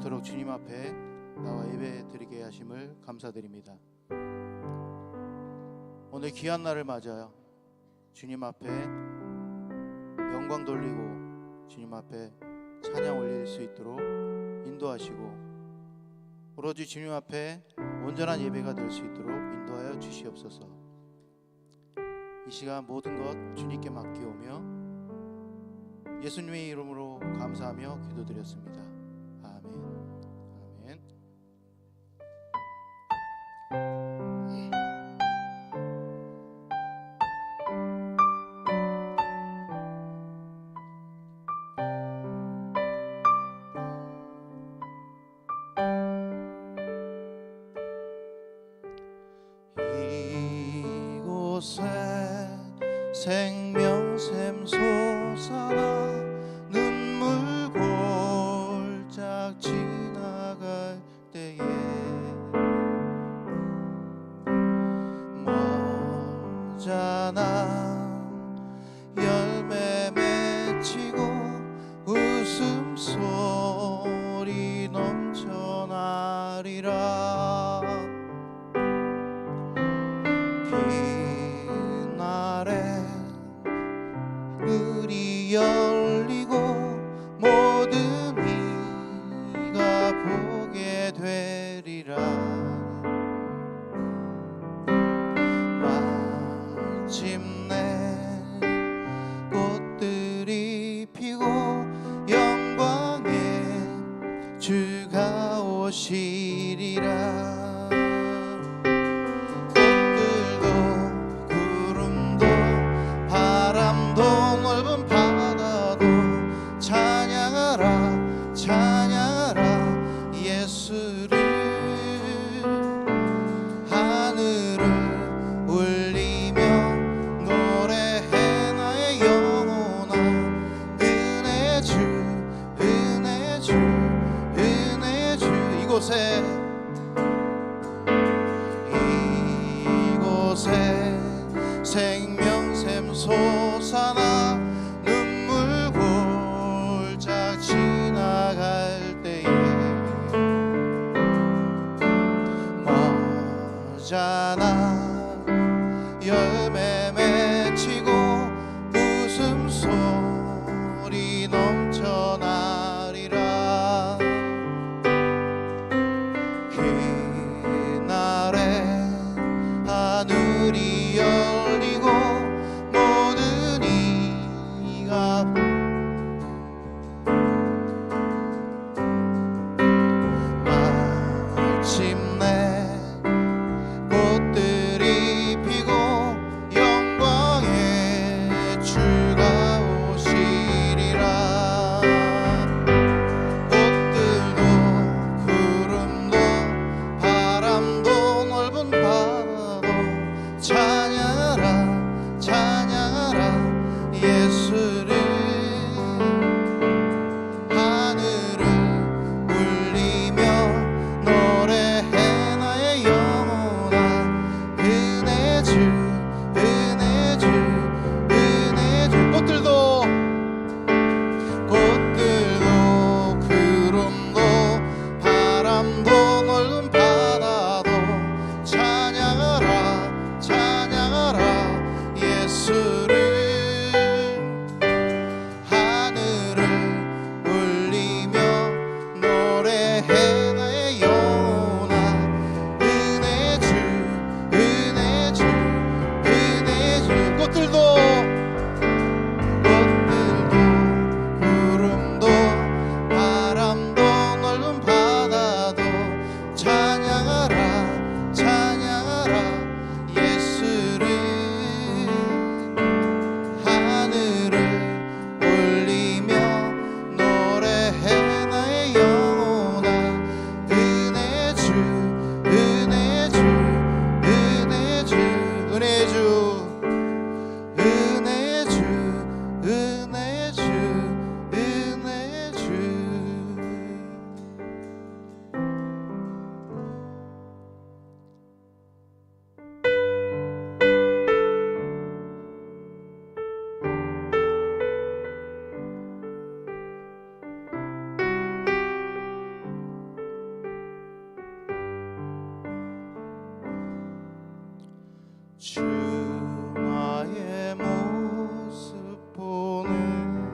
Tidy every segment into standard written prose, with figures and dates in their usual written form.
이토록 주님 앞에 나와 예배 드리게 하심을 감사드립니다. 오늘 귀한 날을 맞아요. 주님 앞에 영광 돌리고 주님 앞에 찬양 올릴 수 있도록 인도하시고 오로지 주님 앞에 온전한 예배가 될 수 있도록 인도하여 주시옵소서. 이 시간 모든 것 주님께 맡기오며 예수님의 이름으로 감사하며 기도드렸습니다. 아멘. 아멘. 이곳에 생명샘 솟아나 눈물 골짝 지나갈 때에 머자나 열매 맺히고 웃음소리 넘쳐나리라. 문이 열리고 모든 이가 보게 되리라. 마침내 꽃들이 피고 영광의 주가 오시리라. 넓은 바다도 찬양하라 찬양하라 예수를. 하늘을 울리며 노래해 나의 영혼아. 은혜 주 은혜 주 은혜 주. 이곳에 생명샘 솟아나 눈물 골짝 지나갈 때에 머자나 열매 맺히고 웃음소리 넘쳐나리라. 주 나의 모습 보는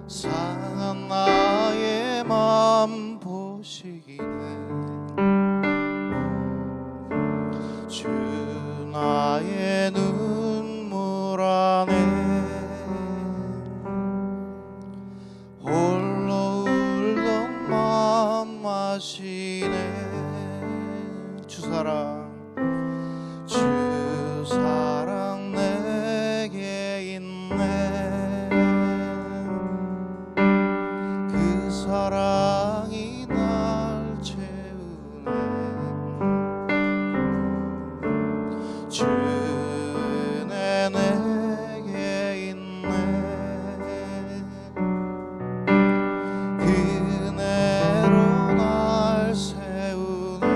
상한 나의 맘 보시기는 주 나의 눈물 안에 홀로 울던 맘 아시네. 주 사랑 내게 있네. 그 사랑이 날 채우네. 주 은혜 내게 있네. 그 은혜로 날 세우네.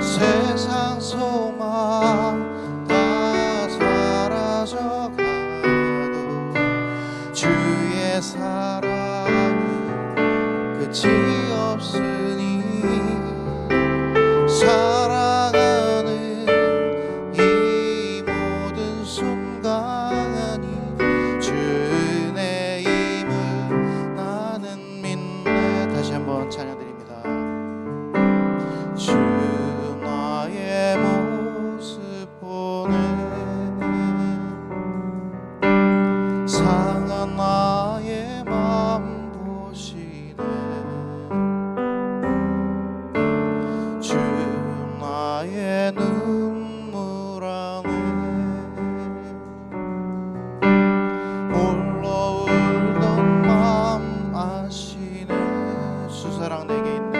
세상 소망 다 사라져가도 주의 사랑은 끝이 없으니 사랑하는 이 모든 순간이 주 은혜임을 나는 믿네. 다시 한번 찬양드립니다. 주 나의 모습 보네 상한 나의 맘 보시네. 주 나의 눈물 안에 홀로 울던 맘 아시네. 주 사랑 내게 있네.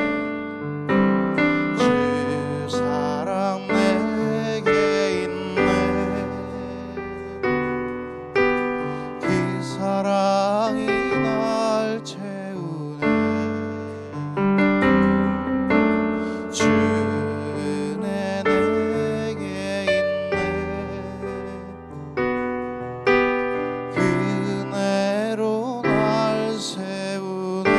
주 사랑 내게 있네. 그 사랑이 날 채우네. 주 은혜 내게 있네. 그 은혜로 날 세우네.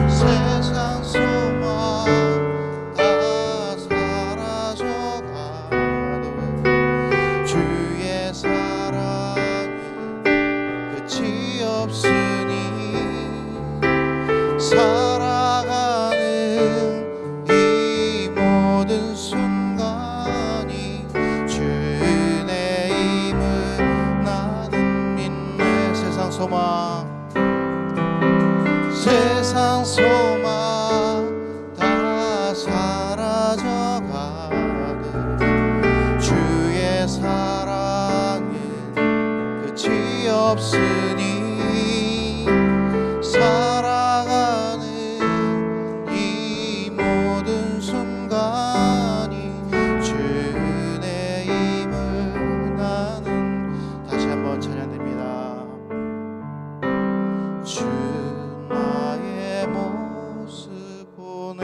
세상 소망 다 사라져가도 주의 사랑은 끝이 없으니 살아가는 이 모든 순간이 주 은혜임을 나는 믿네. 세상 소망 다 사라져가도 주의 사랑은 끝이 없으니 살아가는 이 모든 순간이 주 은혜임을 나는 다시 한번 찬양드립니다. 주 나의 모습 보네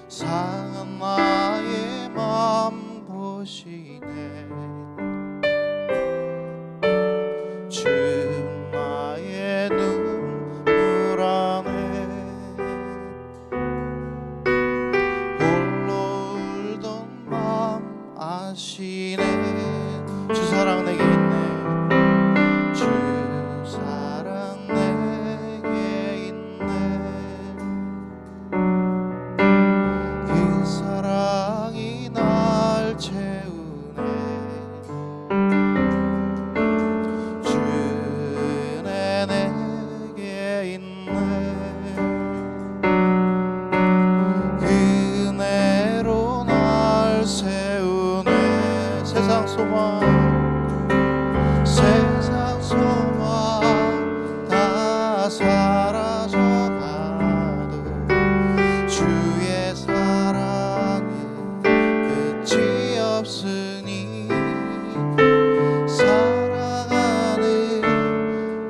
상한 나의 맘 보시네. 주 나의 눈물 안에 홀로 울던 맘 아시네. 주 사랑 내게 있네. 주 사랑 내게 있네. 그 사랑이 날 채우네. 주 은혜 내게 있네. 그 은혜로 날 세우네. 세상 소망 다 사라져가도 주의 사랑은 끝이 없으니 살아가는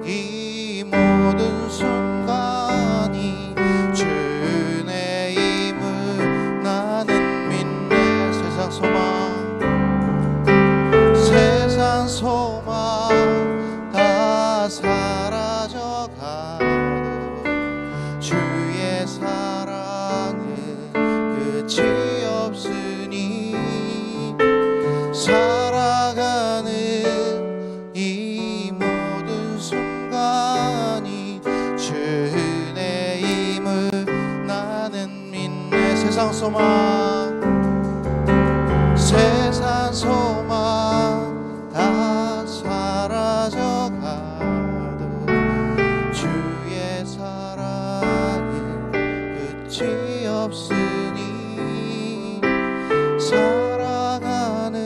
이 모든 순간이 주 은혜임을 나는 믿네. 세상 소망 세상 소망 다 사라져가도 주의 사랑에 끝이 없으니 살아가는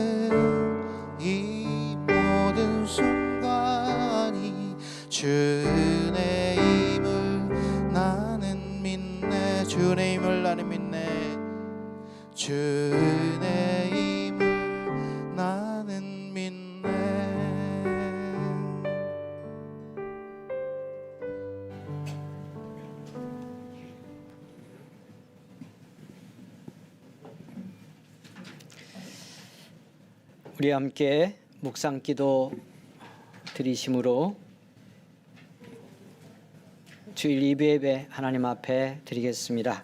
이 모든 순간이 주의 힘을 나는 믿네. 주의 힘을 나는 믿네. 주의 힘을 나는 믿네. 우리 함께 묵상기도 드리심으로 주일 예배 하나님 앞에 드리겠습니다.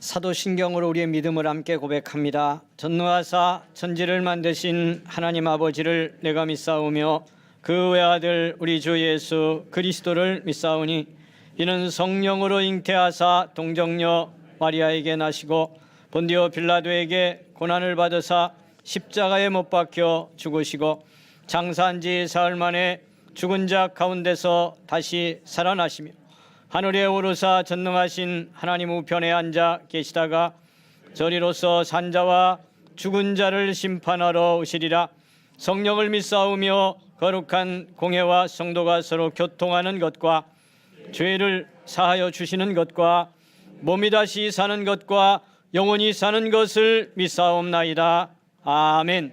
사도신경으로 우리의 믿음을 함께 고백합니다. 전능하사 천지를 만드신 하나님 아버지를 내가 믿사오며 그 외아들 우리 주 예수 그리스도를 믿사오니 이는 성령으로 잉태하사 동정녀 마리아에게 나시고 본디오 빌라도에게 고난을 받으사 십자가에 못 박혀 죽으시고 장사한 지 사흘 만에 죽은 자 가운데서 다시 살아나시며 하늘에 오르사 전능하신 하나님 우편에 앉아 계시다가 저리로서 산자와 죽은 자를 심판하러 오시리라. 성령을 믿사오며 거룩한 공회와 성도가 서로 교통하는 것과 죄를 사하여 주시는 것과 몸이 다시 사는 것과 영원히 사는 것을 믿사옵나이다. 아멘.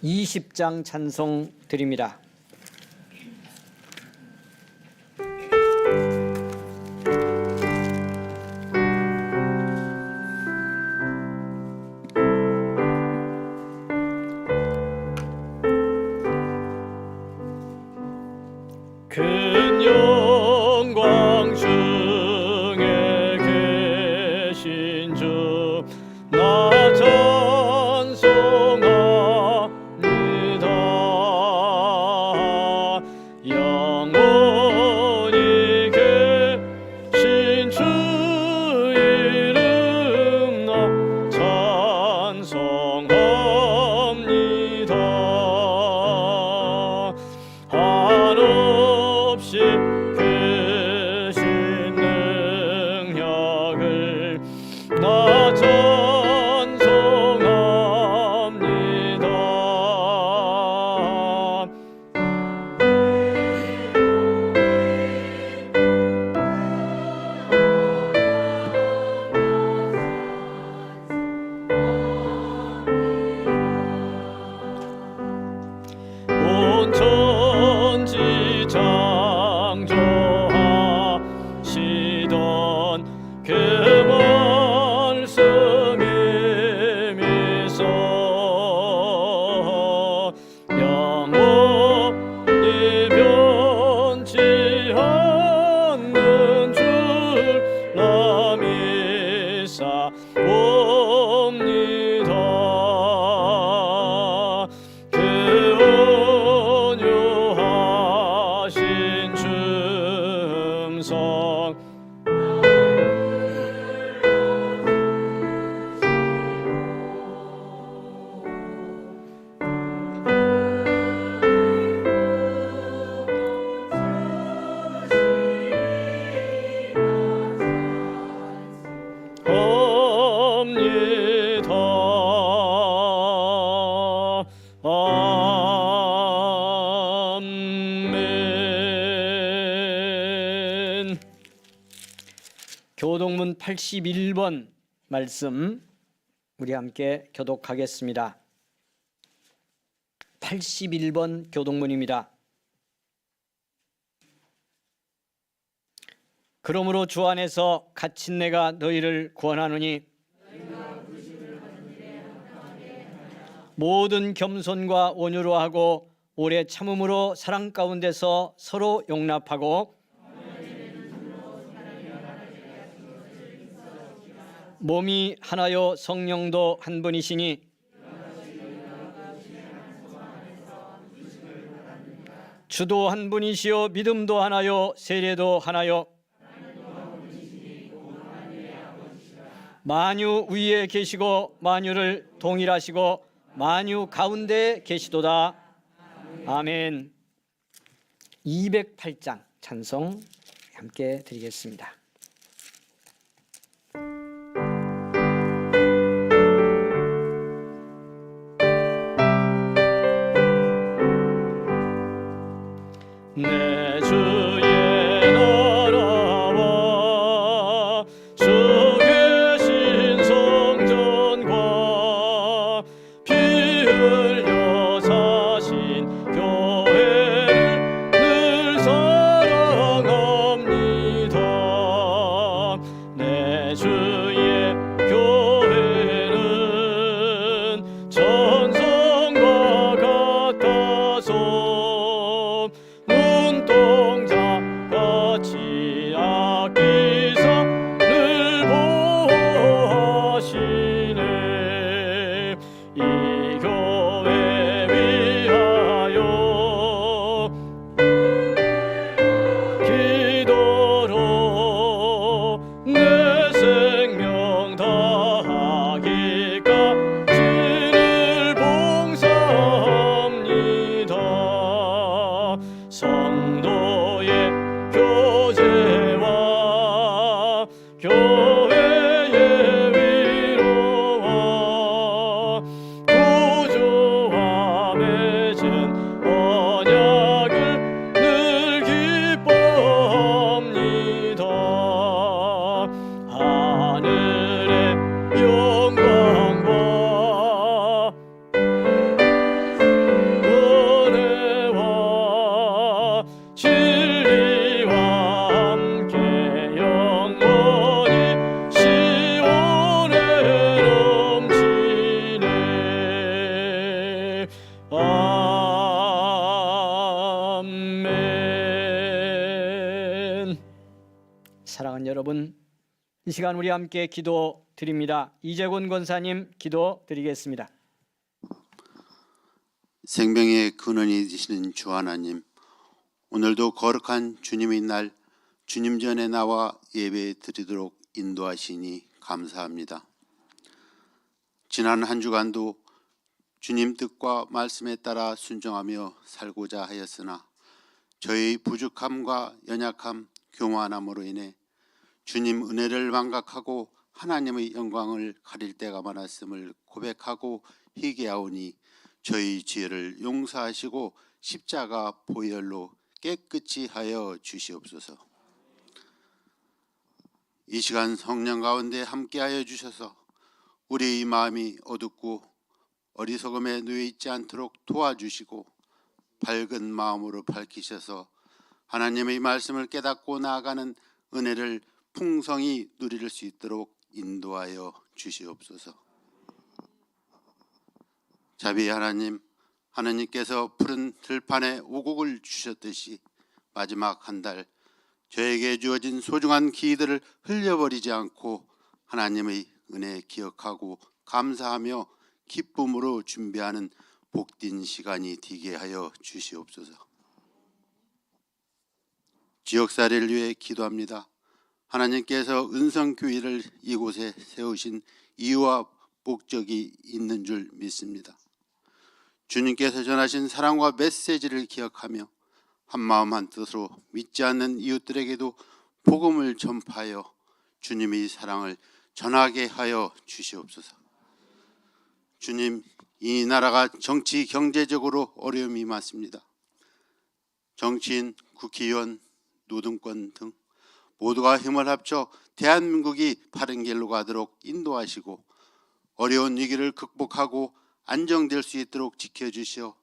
20장 찬송 드립니다. 큰 영광 중에 계신 주 나 찬송합니다. 영원히 계신 주 이름 나 찬송합니다. 한없이 크신 능력을 나 찬송합니다. 온 천지 창조하시던 그 말씀이 미소 영원히 변치 않는 줄 나 믿사옵니다. 그 온유하신 춤성 합니다. 아멘. 교동문 81번 말씀 우리 함께 교독하겠습니다. 81번 교동문입니다. 그러므로 주 안에서 갇힌 내가 너희를 구원하노니 모든 겸손과 온유로 하고 오래 참음으로 사랑 가운데서 서로 용납하고 몸이 하나요 성령도 한 분이시니 주도 한 분이시요 믿음도 하나요 세례도 하나요 만유 위에 계시고 만유를 동일하시고 만유 가운데 계시도다. 아멘. 208장 찬송 함께 드리겠습니다. 내 주의 나라와 주 계신 성전과 피 흘려 사신 교회를 늘 사랑합니다. 내 주의 교회는 천성과 같아서 눈동자 같이 아끼사 늘 보호하시네. 이 교회 위하여 기도로 내 생명 다하기까지를 봉사합니다. 성도의 교제와 교회의 위로와 구주와 맺은 언약을 늘 기뻐합니다. 하늘의 영광과 은혜와 진리와 함께 영원히 시온에 넘치네. 아멘. 사랑하는 여러분, 이 시간 우리 함께 기도 드립니다. 이재곤 권사님 기도 드리겠습니다. 생명의 근원이 되시는 주 하나님, 오늘도 거룩한 주님의 날 주님 전에 나와 예배 드리도록 인도하시니 감사합니다. 지난 한 주간도 주님 뜻과 말씀에 따라 순종하며 살고자 하였으나 저희 부족함과 연약함, 교만함으로 인해 주님 은혜를 망각하고 하나님의 영광을 가릴 때가 많았음을 고백하고 회개하오니 저희 죄를 용서하시고 십자가 보혈로 깨끗이 하여 주시옵소서. 이 시간 성령 가운데 함께하여 주셔서 우리의 마음이 어둡고 어리석음에 누워 있지 않도록 도와주시고 밝은 마음으로 밝히셔서 하나님의 말씀을 깨닫고 나아가는 은혜를 풍성히 누릴 수 있도록 인도하여 주시옵소서. 자비 하나님, 하나님께서 푸른 들판에 오곡을 주셨듯이 마지막 한 달 저에게 주어진 소중한 기회들을 흘려버리지 않고 하나님의 은혜 기억하고 감사하며 기쁨으로 준비하는 복된 시간이 되게 하여 주시옵소서. 지역사회를 위해 기도합니다. 하나님께서 은성교회를 이곳에 세우신 이유와 목적이 있는 줄 믿습니다. 주님께서 전하신 사랑과 메시지를 기억하며 한마음 한뜻으로 믿지 않는 이웃들에게도 복음을 전파하여 주님의 사랑을 전하게 하여 주시옵소서. 주님, 이 나라가 정치 경제적으로 어려움이 많습니다. 정치인, 국회의원, 노동권 등 모두가 힘을 합쳐 대한민국이 바른 길로 가도록 인도하시고 어려운 위기를 극복하고 안정될 수 있도록 지켜주시어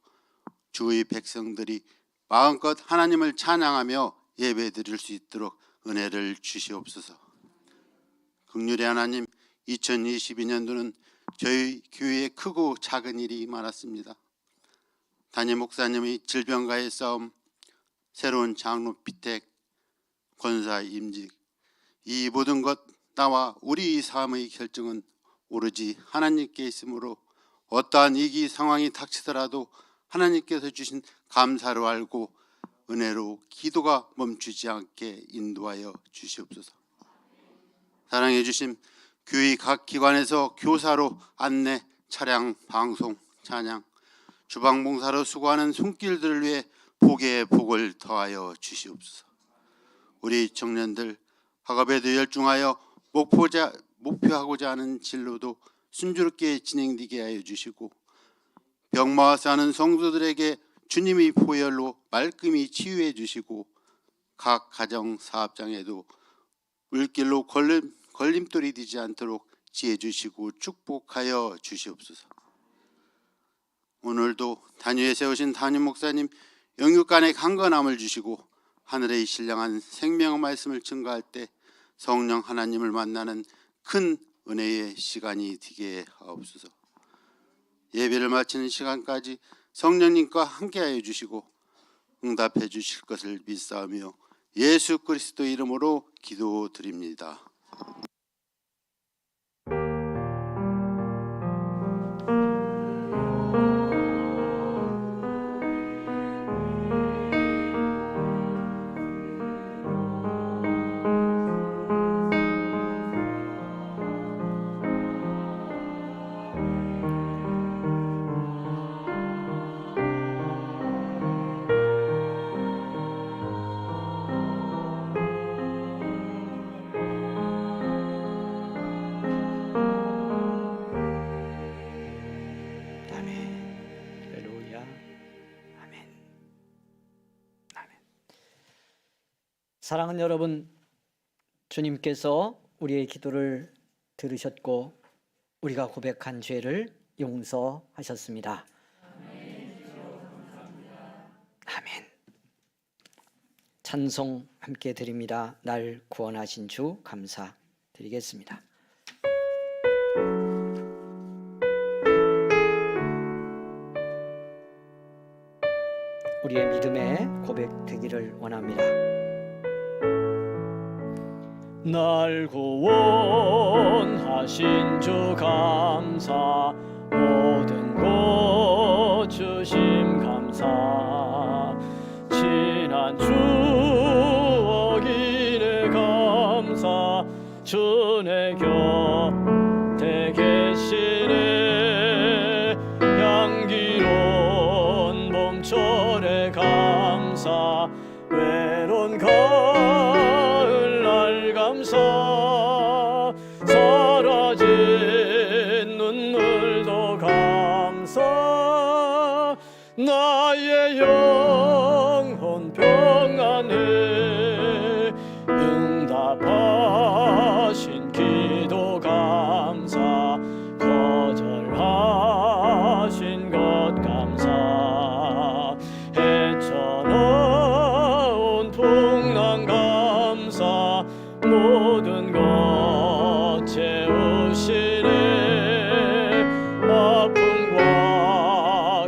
주의 백성들이 마음껏 하나님을 찬양하며 예배드릴 수 있도록 은혜를 주시옵소서. 긍휼의 하나님, 2022년도는 저희 교회에 크고 작은 일이 많았습니다. 담임 목사님의 질병과의 싸움, 새로운 장로 피택, 권사 임직, 이 모든 것 나와 우리 삶의 결정은 오로지 하나님께 있으므로 어떠한 위기 상황이 닥치더라도 하나님께서 주신 감사로 알고 은혜로 기도가 멈추지 않게 인도하여 주시옵소서. 사랑해 주심 교회 각 기관에서 교사로 안내, 차량, 방송, 찬양, 주방봉사로 수고하는 손길들을 위해 복의 복을 더하여 주시옵소서. 우리 청년들 학업에도 열중하여 목표하고자 하는 진로도 순조롭게 진행되게 하여 주시고, 병마와 사는 성도들에게 주님의 보혈로 말끔히 치유해 주시고, 각 가정 사업장에도 물길로 걸림돌이 되지 않도록 지혜 주시고 축복하여 주시옵소서. 오늘도 단위에 세우신 담임 목사님 영육간의 강건함을 주시고 하늘의 신령한 생명의 말씀을 증거할 때 성령 하나님을 만나는 큰 은혜의 시간이 되게 하옵소서. 예배를 마치는 시간까지 성령님과 함께하여 주시고 응답해 주실 것을 믿사오며 예수 그리스도 이름으로 기도드립니다. 사랑하는 여러분, 주님께서 우리의 기도를 들으셨고 우리가 고백한 죄를 용서하셨습니다. 아멘. 찬송 함께 드립니다. 날 구원하신 주 감사드리겠습니다. 우리의 믿음의 고백 되기를 원합니다. 날 구원하신 주 감사, 모든 것 주심 감사, 지난 추억이네 감사, 주내 곁에 계시네 향기로운 봄철에 감사, 외로운 감사, 사라진 눈물도 감사, 나의 영혼 평안해 응답하신 기도 감사, 거절하신 것 감사, 헤쳐나온 풍랑 감사, 모든 것 채우시네 아픔과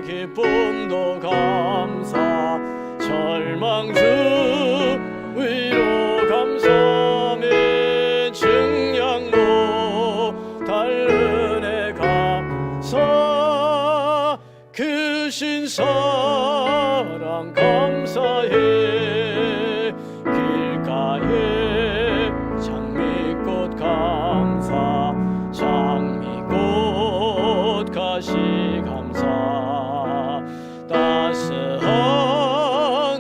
기쁨도 감사, 절망 주위로 감사하며 증량로 달은혜 감사, 크신 사랑 감사해 길가에 장미꽃 감사, 장미꽃 가시 감사,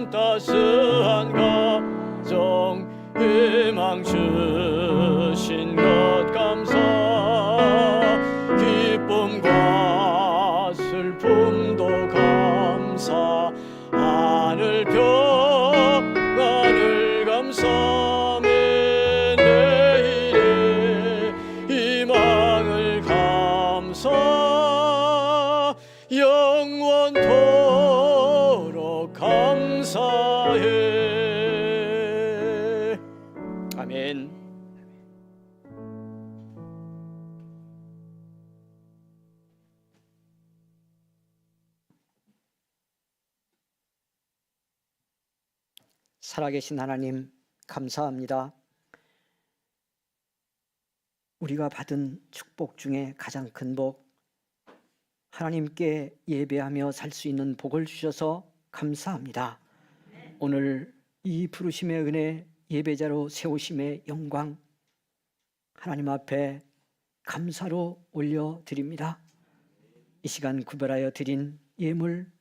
따스한 가정 희망 주신 것 감사, 기쁨과 슬픔도 감사, 하늘 평안을 감사하며 내일의 희망을 감사, 영원토록 감사해. 살아계신 하나님 감사합니다. 우리가 받은 축복 중에 가장 큰 복, 하나님께 예배하며 살 수 있는 복을 주셔서 감사합니다. 오늘 이 부르심의 은혜, 예배자로 세우심의 영광, 하나님 앞에 감사로 올려드립니다. 이 시간 구별하여 드린 예물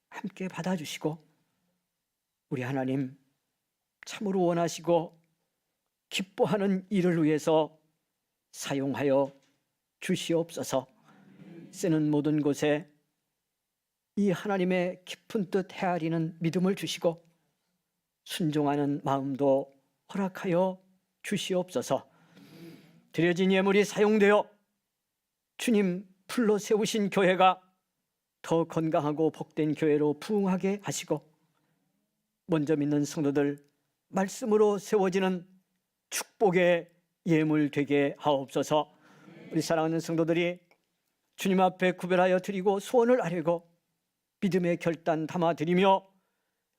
함께 받아주시고, 우리 하나님 참으로 원하시고 기뻐하는 일을 위해서 사용하여 주시옵소서. 쓰는 모든 곳에 이 하나님의 깊은 뜻 헤아리는 믿음을 주시고 순종하는 마음도 허락하여 주시옵소서. 드려진 예물이 사용되어 주님 풀로 세우신 교회가 더 건강하고 복된 교회로 부흥하게 하시고, 먼저 믿는 성도들 말씀으로 세워지는 축복의 예물 되게 하옵소서. 우리 사랑하는 성도들이 주님 앞에 구별하여 드리고 소원을 아뢰고 믿음의 결단 담아 드리며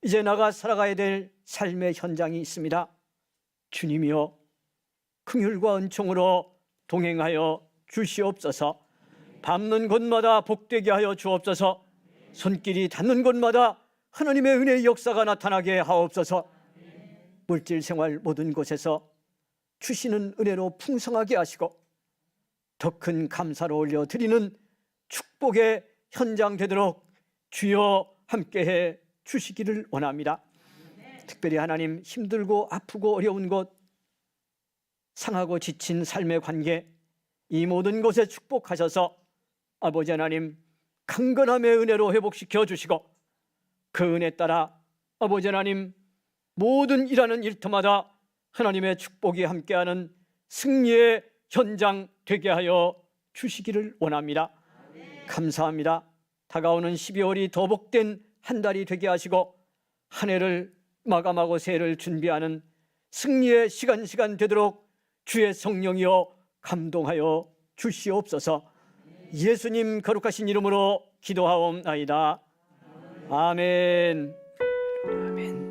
이제 나가 살아가야 될 삶의 현장이 있습니다. 주님이여 긍휼과 은총으로 동행하여 주시옵소서. 밟는 곳마다 복되게 하여 주옵소서. 손길이 닿는 곳마다 하나님의 은혜의 역사가 나타나게 하옵소서. 물질 생활 모든 곳에서 주시는 은혜로 풍성하게 하시고 더 큰 감사로 올려드리는 축복의 현장 되도록 주여 함께해 주시기를 원합니다. 특별히 하나님, 힘들고 아프고 어려운 곳, 상하고 지친 삶의 관계, 이 모든 곳에 축복하셔서 아버지 하나님 강건함의 은혜로 회복시켜 주시고, 그 은혜 따라 아버지 하나님 모든 일하는 일터마다 하나님의 축복이 함께하는 승리의 현장 되게 하여 주시기를 원합니다. 감사합니다. 다가오는 12월이 더 복된 한 달이 되게 하시고 한 해를 마감하고 새해를 준비하는 승리의 시간 되도록 주의 성령이여 감동하여 주시옵소서. 예수님 거룩하신 이름으로 기도하옵나이다. 아멘. 아멘.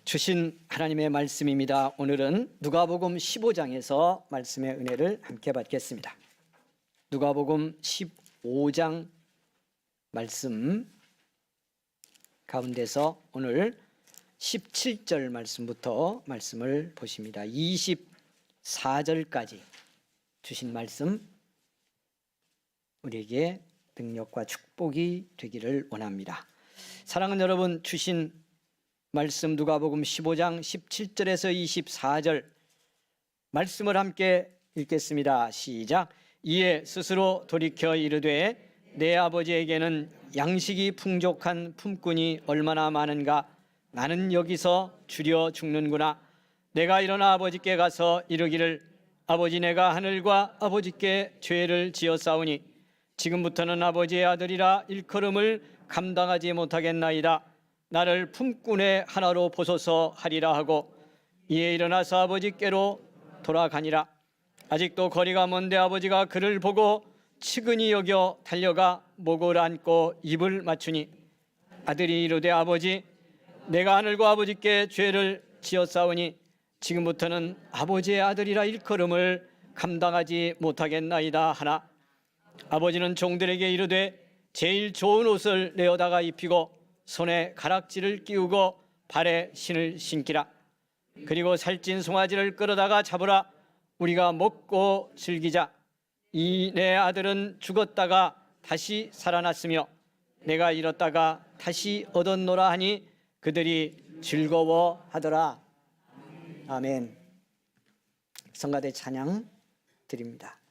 주신 하나님의 말씀입니다. 오늘은 누가복음 15장에서 말씀의 은혜를 함께 받겠습니다. 누가복음 15장 말씀 가운데서 오늘 17절 말씀부터 말씀을 보십니다. 24절까지 주신 말씀 우리에게 능력과 축복이 되기를 원합니다. 사랑하는 여러분, 주신 말씀 누가복음 15장 17절에서 24절 말씀을 함께 읽겠습니다. 시작. 이에 스스로 돌이켜 이르되 내 아버지에게는 양식이 풍족한 품꾼이 얼마나 많은가. 나는 여기서 주려 죽는구나. 내가 일어나 아버지께 가서 이르기를 아버지, 내가 하늘과 아버지께 죄를 지었사오니 지금부터는 아버지의 아들이라 일컬음을 감당하지 못하겠나이다. 나를 품꾼의 하나로 보소서 하리라 하고 이에 일어나서 아버지께로 돌아가니라. 아직도 거리가 먼데 아버지가 그를 보고 측은히 여겨 달려가 목을 안고 입을 맞추니 아들이 이르되 아버지, 내가 하늘과 아버지께 죄를 지었사오니 지금부터는 아버지의 아들이라 일컬음을 감당하지 못하겠나이다 하나, 아버지는 종들에게 이르되 제일 좋은 옷을 내어다가 입히고 손에 가락지를 끼우고 발에 신을 신기라. 그리고 살찐 송아지를 끌어다가 잡으라. 우리가 먹고 즐기자. 이 내 아들은 죽었다가 다시 살아났으며 내가 잃었다가 다시 얻었노라 하니 그들이 즐거워하더라. 아멘. 성가대 찬양 드립니다.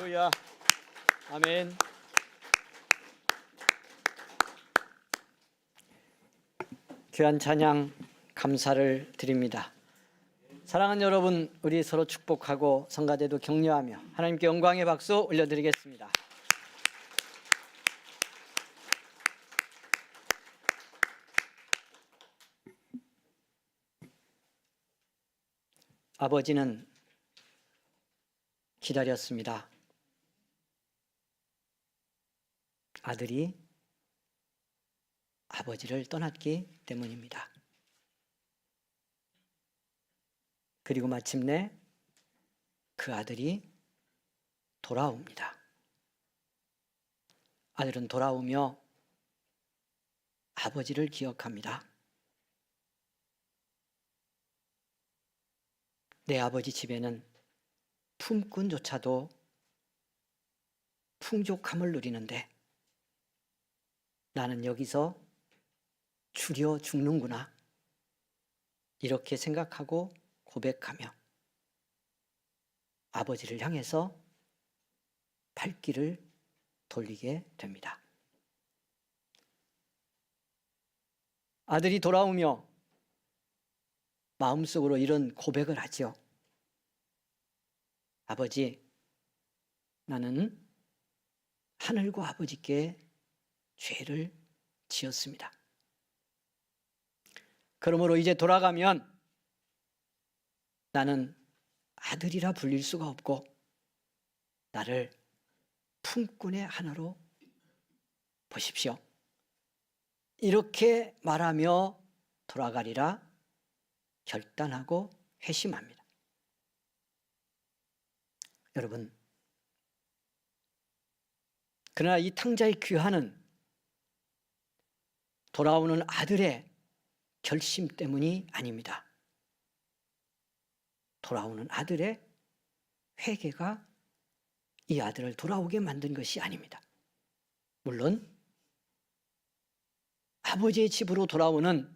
할렐루야. 아멘. 귀한 찬양 감사를 드립니다. 사랑하는 여러분, 우리 서로 축복하고 성가대도 격려하며 하나님께 영광의 박수 올려드리겠습니다. 아버지는 기다렸습니다. 아들이 아버지를 떠났기 때문입니다. 그리고 마침내 그 아들이 돌아옵니다. 아들은 돌아오며 아버지를 기억합니다. 내 아버지 집에는 품꾼조차도 풍족함을 누리는데 나는 여기서 줄여 죽는구나, 이렇게 생각하고 고백하며 아버지를 향해서 발길을 돌리게 됩니다. 아들이 돌아오며 마음속으로 이런 고백을 하죠. 아버지, 나는 하늘과 아버지께 죄를 지었습니다. 그러므로 이제 돌아가면 나는 아들이라 불릴 수가 없고 나를 품꾼의 하나로 보십시오. 이렇게 말하며 돌아가리라 결단하고 회심합니다. 여러분, 그러나 이 탕자의 귀환은 돌아오는 아들의 결심 때문이 아닙니다. 돌아오는 아들의 회개가 이 아들을 돌아오게 만든 것이 아닙니다. 물론 아버지의 집으로 돌아오는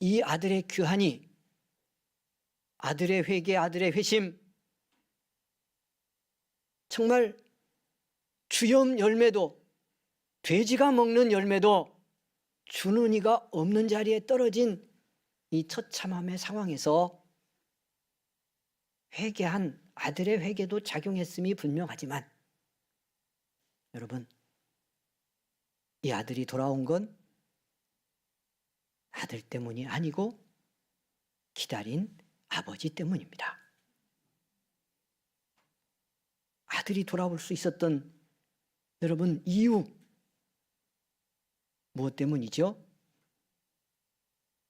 이 아들의 귀환이, 아들의 회개, 아들의 회심, 정말 주염 열매도, 돼지가 먹는 열매도 주는 이가 없는 자리에 떨어진 이 처참함의 상황에서 회개한 아들의 회개도 작용했음이 분명하지만, 여러분, 이 아들이 돌아온 건 아들 때문이 아니고 기다린 아버지 때문입니다. 아들이 돌아올 수 있었던, 여러분, 이유 무엇 때문이죠?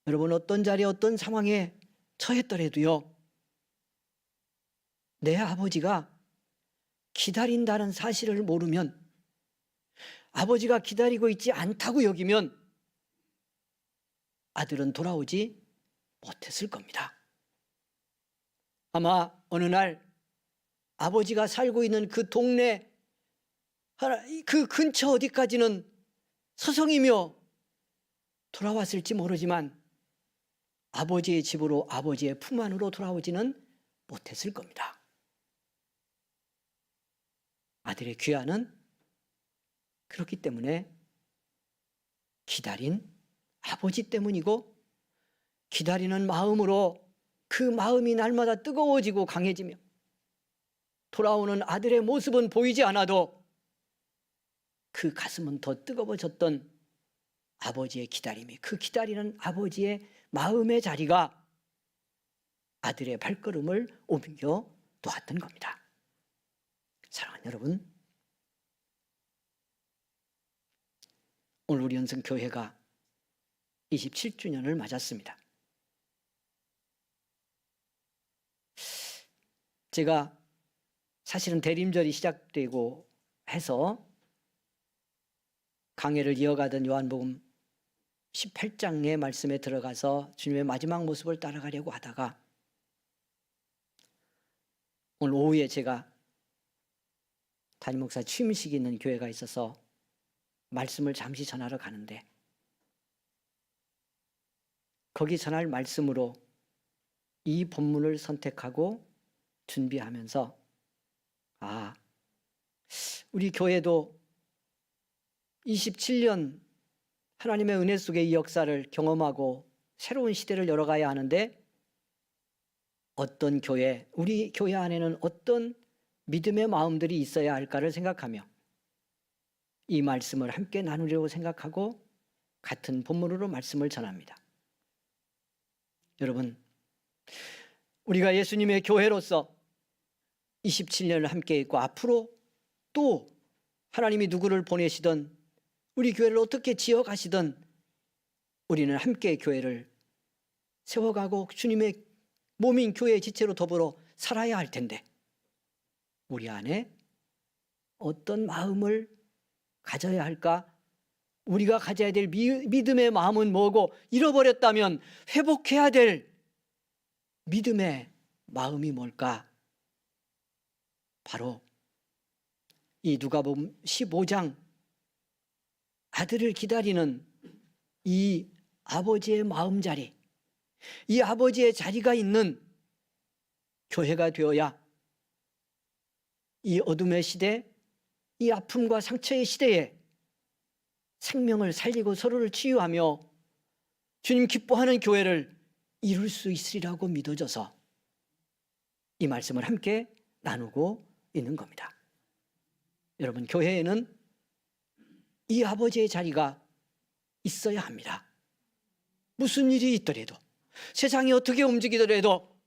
여러분, 어떤 자리에 어떤 상황에 처했더라도요, 내 아버지가 기다린다는 사실을 모르면, 아버지가 기다리고 있지 않다고 여기면 아들은 돌아오지 못했을 겁니다. 아마 어느 날 아버지가 살고 있는 그 동네, 그 근처 어디까지는 서성이며 돌아왔을지 모르지만 아버지의 집으로, 아버지의 품 안으로 돌아오지는 못했을 겁니다. 아들의 귀환은 그렇기 때문에 기다린 아버지 때문이고, 기다리는 마음으로 그 마음이 날마다 뜨거워지고 강해지며 돌아오는 아들의 모습은 보이지 않아도 그 가슴은 더 뜨거워졌던 아버지의 기다림이, 그 기다리는 아버지의 마음의 자리가 아들의 발걸음을 옮겨 놓았던 겁니다. 사랑하는 여러분, 오늘 우리 연성교회가 27주년을 맞았습니다. 제가 사실은 대림절이 시작되고 해서 강해를 이어가던 요한복음 18장의 말씀에 들어가서 주님의 마지막 모습을 따라가려고 하다가 오늘 오후에 제가 담임 목사 취임식이 있는 교회가 있어서 말씀을 잠시 전하러 가는데, 거기 전할 말씀으로 이 본문을 선택하고 준비하면서 우리 교회도 27년 하나님의 은혜 속의 이 역사를 경험하고 새로운 시대를 열어가야 하는데, 어떤 교회, 우리 교회 안에는 어떤 믿음의 마음들이 있어야 할까를 생각하며 이 말씀을 함께 나누려고 생각하고 같은 본문으로 말씀을 전합니다. 여러분, 우리가 예수님의 교회로서 27년을 함께 있고 앞으로 또 하나님이 누구를 보내시든 우리 교회를 어떻게 지어가시든 우리는 함께 교회를 세워가고 주님의 몸인 교회의 지체로 더불어 살아야 할 텐데, 우리 안에 어떤 마음을 가져야 할까? 우리가 가져야 될 믿음의 마음은 뭐고, 잃어버렸다면 회복해야 될 믿음의 마음이 뭘까? 바로 이 누가복음 15장 아들을 기다리는 이 아버지의 마음자리, 이 아버지의 자리가 있는 교회가 되어야 이 어둠의 시대, 이 아픔과 상처의 시대에 생명을 살리고 서로를 치유하며 주님 기뻐하는 교회를 이룰 수 있으리라고 믿어져서 이 말씀을 함께 나누고 있는 겁니다. 여러분, 교회에는 이 아버지의 자리가 있어야 합니다. 무슨 일이 있더라도, 세상이 어떻게 움직이더라도,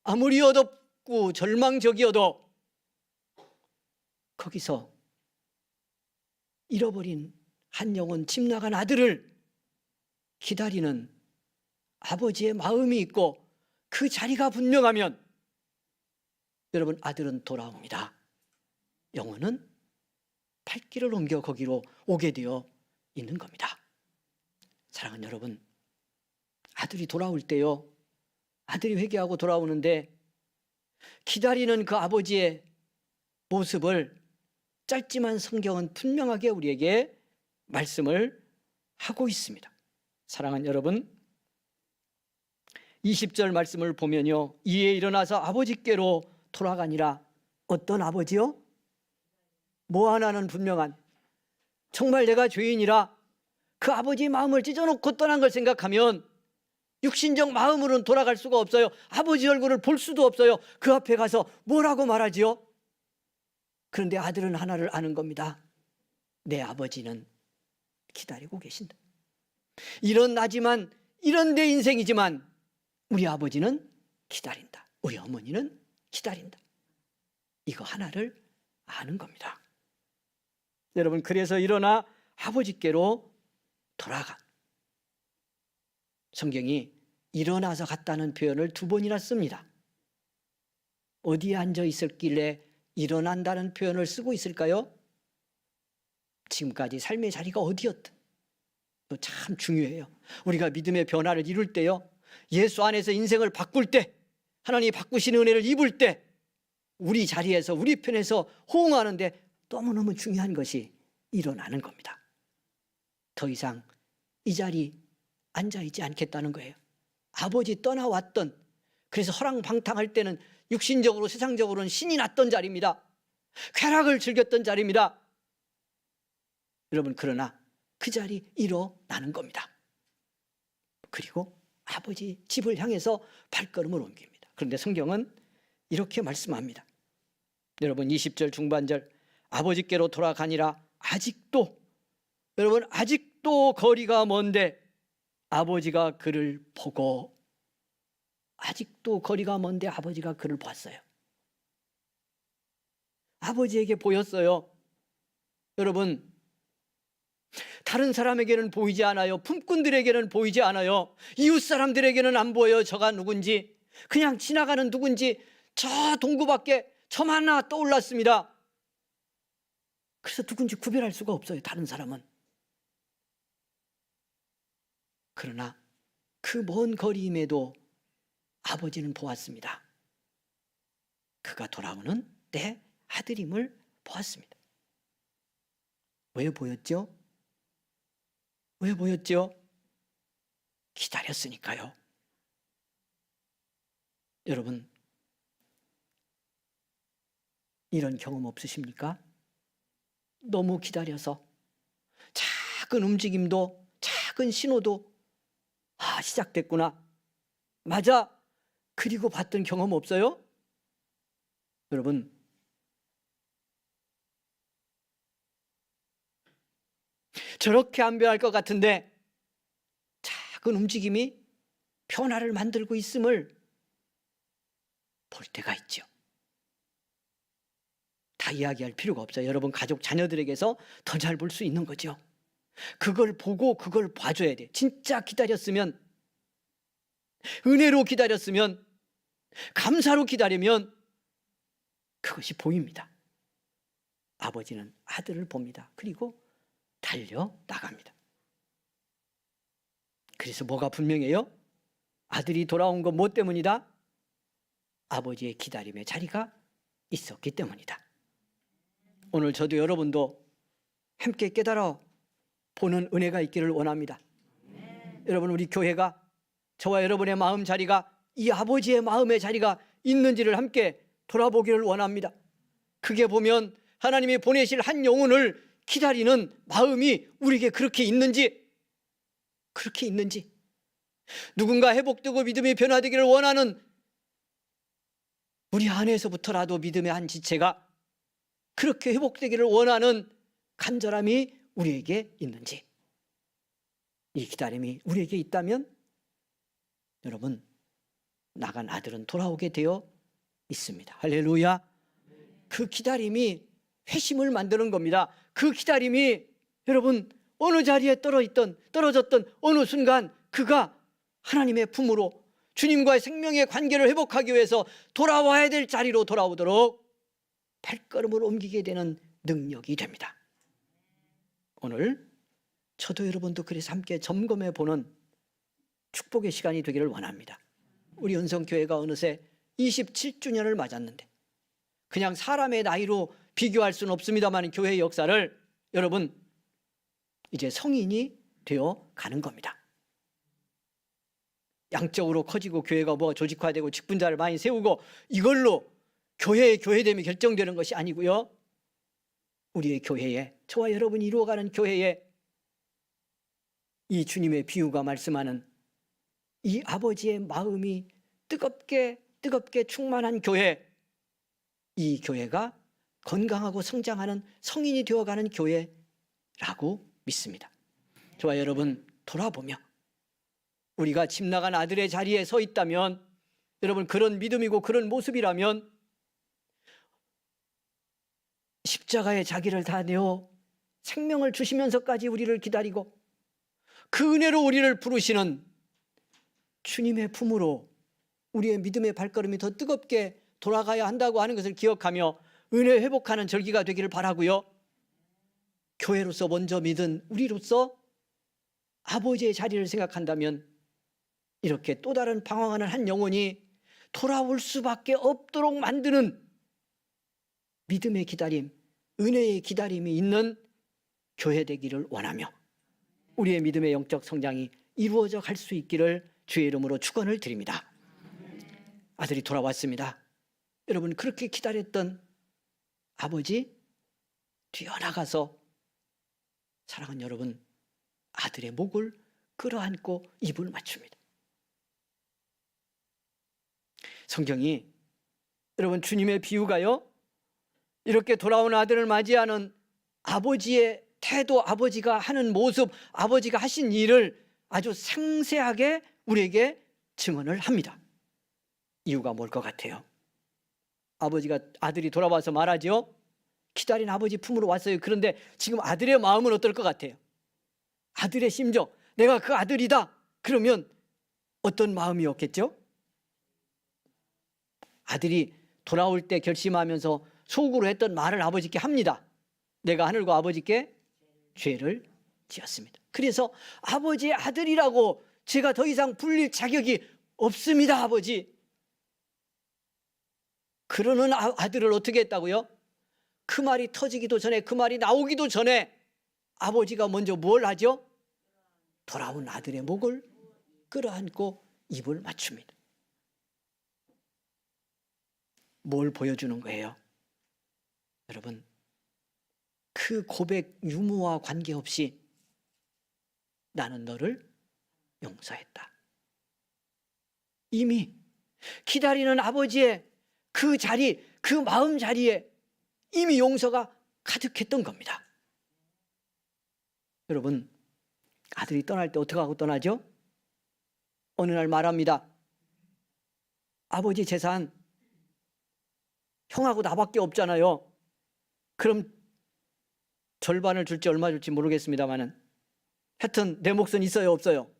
아무리 어둡고 절망적이어도 거기서 잃어버린 한 영혼, 집 나간 아들을 기다리는 아버지의 마음이 있고 그 자리가 분명하면 여러분, 아들은 돌아옵니다. 영혼은 발길을 옮겨 거기로 오게 되어 있는 겁니다. 사랑하는 여러분, 아들이 돌아올 때요, 아들이 회개하고 돌아오는데 기다리는 그 아버지의 모습을 짧지만 성경은 분명하게 우리에게 말씀을 하고 있습니다. 사랑하는 여러분, 20절 말씀을 보면요, 이에 일어나서 아버지께로 돌아가니라. 어떤 아버지요? 뭐 하나는 분명한, 정말 내가 죄인이라 그 아버지의 마음을 찢어놓고 떠난 걸 생각하면 육신적 마음으로는 돌아갈 수가 없어요. 아버지 얼굴을 볼 수도 없어요. 그 앞에 가서 뭐라고 말하지요? 그런데 아들은 하나를 아는 겁니다. 내 아버지는 기다리고 계신다. 이런 나지만, 이런 내 인생이지만 우리 아버지는 기다린다. 우리 어머니는 기다린다. 이거 하나를 아는 겁니다. 여러분, 그래서 일어나 아버지께로 돌아가. 성경이 일어나서 갔다는 표현을 2번이나 씁니다. 어디에 앉아 있었길래 일어난다는 표현을 쓰고 있을까요? 지금까지 삶의 자리가 어디였든 또 참 중요해요. 우리가 믿음의 변화를 이룰 때요, 예수 안에서 인생을 바꿀 때, 하나님이 바꾸시는 은혜를 입을 때 우리 자리에서, 우리 편에서 호응하는데 너무너무 중요한 것이 일어나는 겁니다. 더 이상 이 자리 앉아있지 않겠다는 거예요. 아버지 떠나왔던, 그래서 허랑방탕할 때는 육신적으로 세상적으로는 신이 났던 자리입니다. 쾌락을 즐겼던 자리입니다. 여러분, 그러나 그 자리 일어나는 겁니다. 그리고 아버지 집을 향해서 발걸음을 옮깁니다. 그런데 성경은 이렇게 말씀합니다. 여러분, 20절 중반절, 아버지께로 돌아가니라. 아직도, 여러분, 아직도 거리가 먼데 아버지가 그를 보고, 아직도 거리가 먼데 아버지가 그를 봤어요. 아버지에게 보였어요. 여러분, 다른 사람에게는 보이지 않아요. 품꾼들에게는 보이지 않아요. 이웃 사람들에게는 안 보여요. 저가 누군지. 그냥 지나가는 누군지 저 동구밖에 저만 하나 떠올랐습니다. 그래서 누군지 구별할 수가 없어요, 다른 사람은. 그러나 그 먼 거리임에도 아버지는 보았습니다. 그가 돌아오는 내 아들임을 보았습니다. 왜 보였죠? 왜 보였죠? 기다렸으니까요. 여러분, 이런 경험 없으십니까? 너무 기다려서 작은 움직임도 작은 신호도 시작됐구나. 맞아. 그리고 봤던 경험 없어요? 여러분, 저렇게 안 변할 것 같은데 작은 움직임이 변화를 만들고 있음을 볼 때가 있죠. 다 이야기할 필요가 없어요. 여러분 가족 자녀들에게서 더 잘 볼 수 있는 거죠. 그걸 보고 그걸 봐줘야 돼. 진짜 기다렸으면, 은혜로 기다렸으면, 감사로 기다리면 그것이 보입니다. 아버지는 아들을 봅니다. 그리고 달려 나갑니다. 그래서 뭐가 분명해요? 아들이 돌아온 건 뭐 때문이다? 아버지의 기다림의 자리가 있었기 때문이다. 오늘 저도 여러분도 함께 깨달아 보는 은혜가 있기를 원합니다. 여러분, 우리 교회가, 저와 여러분의 마음 자리가 이 아버지의 마음의 자리가 있는지를 함께 돌아보기를 원합니다. 그게 보면 하나님이 보내실 한 영혼을 기다리는 마음이 우리에게 그렇게 있는지, 누군가 회복되고 믿음이 변화되기를 원하는 우리 안에서부터라도 믿음의 한 지체가 그렇게 회복되기를 원하는 간절함이 우리에게 있는지, 이 기다림이 우리에게 있다면 여러분, 나간 아들은 돌아오게 되어 있습니다. 할렐루야. 그 기다림이 회심을 만드는 겁니다. 그 기다림이 여러분, 어느 자리에 떨어졌던 어느 순간 그가 하나님의 품으로 주님과의 생명의 관계를 회복하기 위해서 돌아와야 될 자리로 돌아오도록 발걸음을 옮기게 되는 능력이 됩니다. 오늘 저도 여러분도 그래서 함께 점검해 보는 축복의 시간이 되기를 원합니다. 우리 은성교회가 어느새 27주년을 맞았는데, 그냥 사람의 나이로 비교할 수는 없습니다만 교회의 역사를 여러분 이제 성인이 되어 가는 겁니다. 양적으로 커지고 교회가 뭐가 조직화되고 직분자를 많이 세우고 이걸로 교회됨이 결정되는 것이 아니고요. 우리의 교회에, 저와 여러분이 이루어가는 교회에 이 주님의 비유가 말씀하는 이 아버지의 마음이 뜨겁게 충만한 교회, 이 교회가 건강하고 성장하는 성인이 되어가는 교회라고 믿습니다. 저와 여러분 돌아보며 우리가 집 나간 아들의 자리에 서 있다면, 여러분 그런 믿음이고 그런 모습이라면 십자가의 자기를 다 내어 생명을 주시면서까지 우리를 기다리고 그 은혜로 우리를 부르시는 주님의 품으로 우리의 믿음의 발걸음이 더 뜨겁게 돌아가야 한다고 하는 것을 기억하며 은혜 회복하는 절기가 되기를 바라고요. 교회로서 먼저 믿은 우리로서 아버지의 자리를 생각한다면 이렇게 또 다른 방황하는 한 영혼이 돌아올 수밖에 없도록 만드는 믿음의 기다림, 은혜의 기다림이 있는 교회 되기를 원하며 우리의 믿음의 영적 성장이 이루어져 갈 수 있기를 주의 이름으로 축원을 드립니다. 아들이 돌아왔습니다. 여러분 그렇게 기다렸던 아버지 뛰어나가서 사랑하는 여러분 아들의 목을 끌어안고 입을 맞춥니다. 성경이 여러분 주님의 비유가요, 이렇게 돌아온 아들을 맞이하는 아버지의 태도, 아버지가 하는 모습, 아버지가 하신 일을 아주 상세하게 우리에게 증언을 합니다. 이유가 뭘 것 같아요? 아들이 돌아와서 말하죠. 기다린 아버지 품으로 왔어요. 그런데 지금 아들의 마음은 어떨 것 같아요? 아들의 심정, 내가 그 아들이다 그러면 어떤 마음이었겠죠? 아들이 돌아올 때 결심하면서 속으로 했던 말을 아버지께 합니다. 내가 하늘과 아버지께 죄를 지었습니다. 그래서 아버지의 아들이라고 제가 더 이상 불릴 자격이 없습니다, 아버지. 그러는 아들을 어떻게 했다고요? 그 말이 터지기도 전에, 그 말이 나오기도 전에 아버지가 먼저 뭘 하죠? 돌아온 아들의 목을 끌어안고 입을 맞춥니다. 뭘 보여주는 거예요? 여러분, 그 고백 유무와 관계없이 나는 너를 용서했다. 이미 기다리는 아버지의 그 자리, 그 마음 자리에 이미 용서가 가득했던 겁니다. 여러분, 아들이 떠날 때 어떻게 하고 떠나죠? 어느 날 말합니다. 아버지 재산 형하고 나밖에 없잖아요. 그럼 절반을 줄지 얼마 줄지 모르겠습니다만은 하여튼 내 몫은 있어요, 없어요?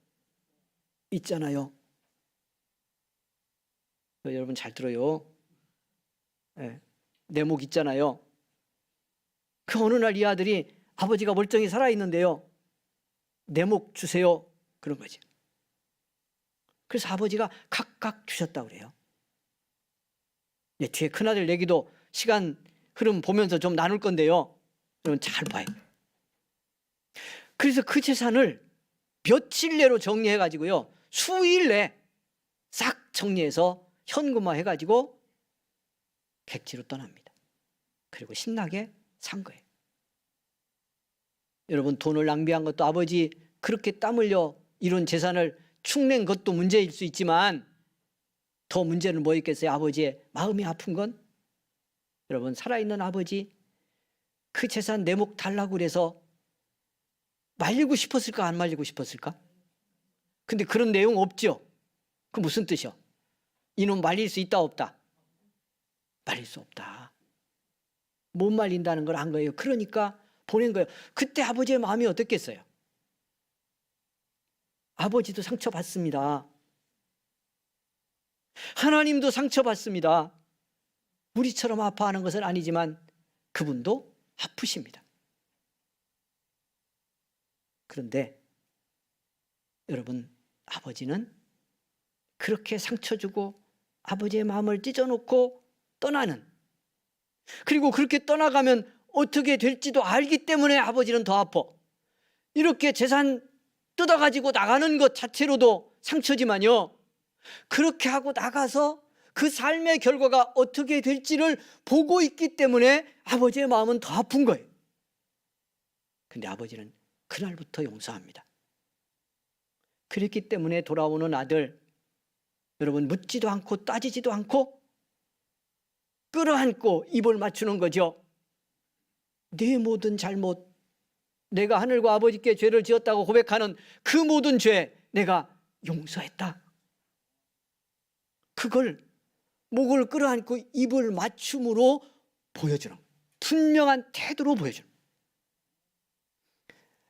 있잖아요. 여러분 잘 들어요. 네, 내 몫 있잖아요. 그 어느 날 이 아들이 아버지가 멀쩡히 살아있는데요, 내 몫 주세요, 그런 거지. 그래서 아버지가 각각 주셨다고 그래요. 뒤에 큰아들 얘기도 시간 흐름 보면서 좀 나눌 건데요, 여러분 잘 봐요. 그래서 그 재산을 며칠 내로 정리해가지고요, 수일 내 싹 정리해서 현금화 해가지고 객지로 떠납니다. 그리고 신나게 산 거예요. 여러분, 돈을 낭비한 것도, 아버지 그렇게 땀 흘려 이룬 재산을 축낸 것도 문제일 수 있지만 더 문제는 뭐 있겠어요? 아버지의 마음이 아픈 건, 여러분 살아있는 아버지 그 재산 내 몫 달라고 그래서 말리고 싶었을까, 안 말리고 싶었을까? 근데 그런 내용 없죠? 그 무슨 뜻이요? 이놈 말릴 수 있다, 없다? 말릴 수 없다. 못 말린다는 걸 안 거예요. 그러니까 보낸 거예요. 그때 아버지의 마음이 어떻겠어요? 아버지도 상처받습니다. 하나님도 상처받습니다. 우리처럼 아파하는 것은 아니지만 그분도 아프십니다. 그런데 여러분, 아버지는 그렇게 상처 주고 아버지의 마음을 찢어놓고 떠나는, 그리고 그렇게 떠나가면 어떻게 될지도 알기 때문에 아버지는 더 아파. 이렇게 재산 뜯어가지고 나가는 것 자체로도 상처지만요, 그렇게 하고 나가서 그 삶의 결과가 어떻게 될지를 보고 있기 때문에 아버지의 마음은 더 아픈 거예요. 근데 아버지는 그날부터 용서합니다. 그랬기 때문에 돌아오는 아들, 여러분 묻지도 않고 따지지도 않고 끌어안고 입을 맞추는 거죠. 내 모든 잘못, 내가 하늘과 아버지께 죄를 지었다고 고백하는 그 모든 죄 내가 용서했다. 그걸 목을 끌어안고 입을 맞춤으로 보여주는, 분명한 태도로 보여주는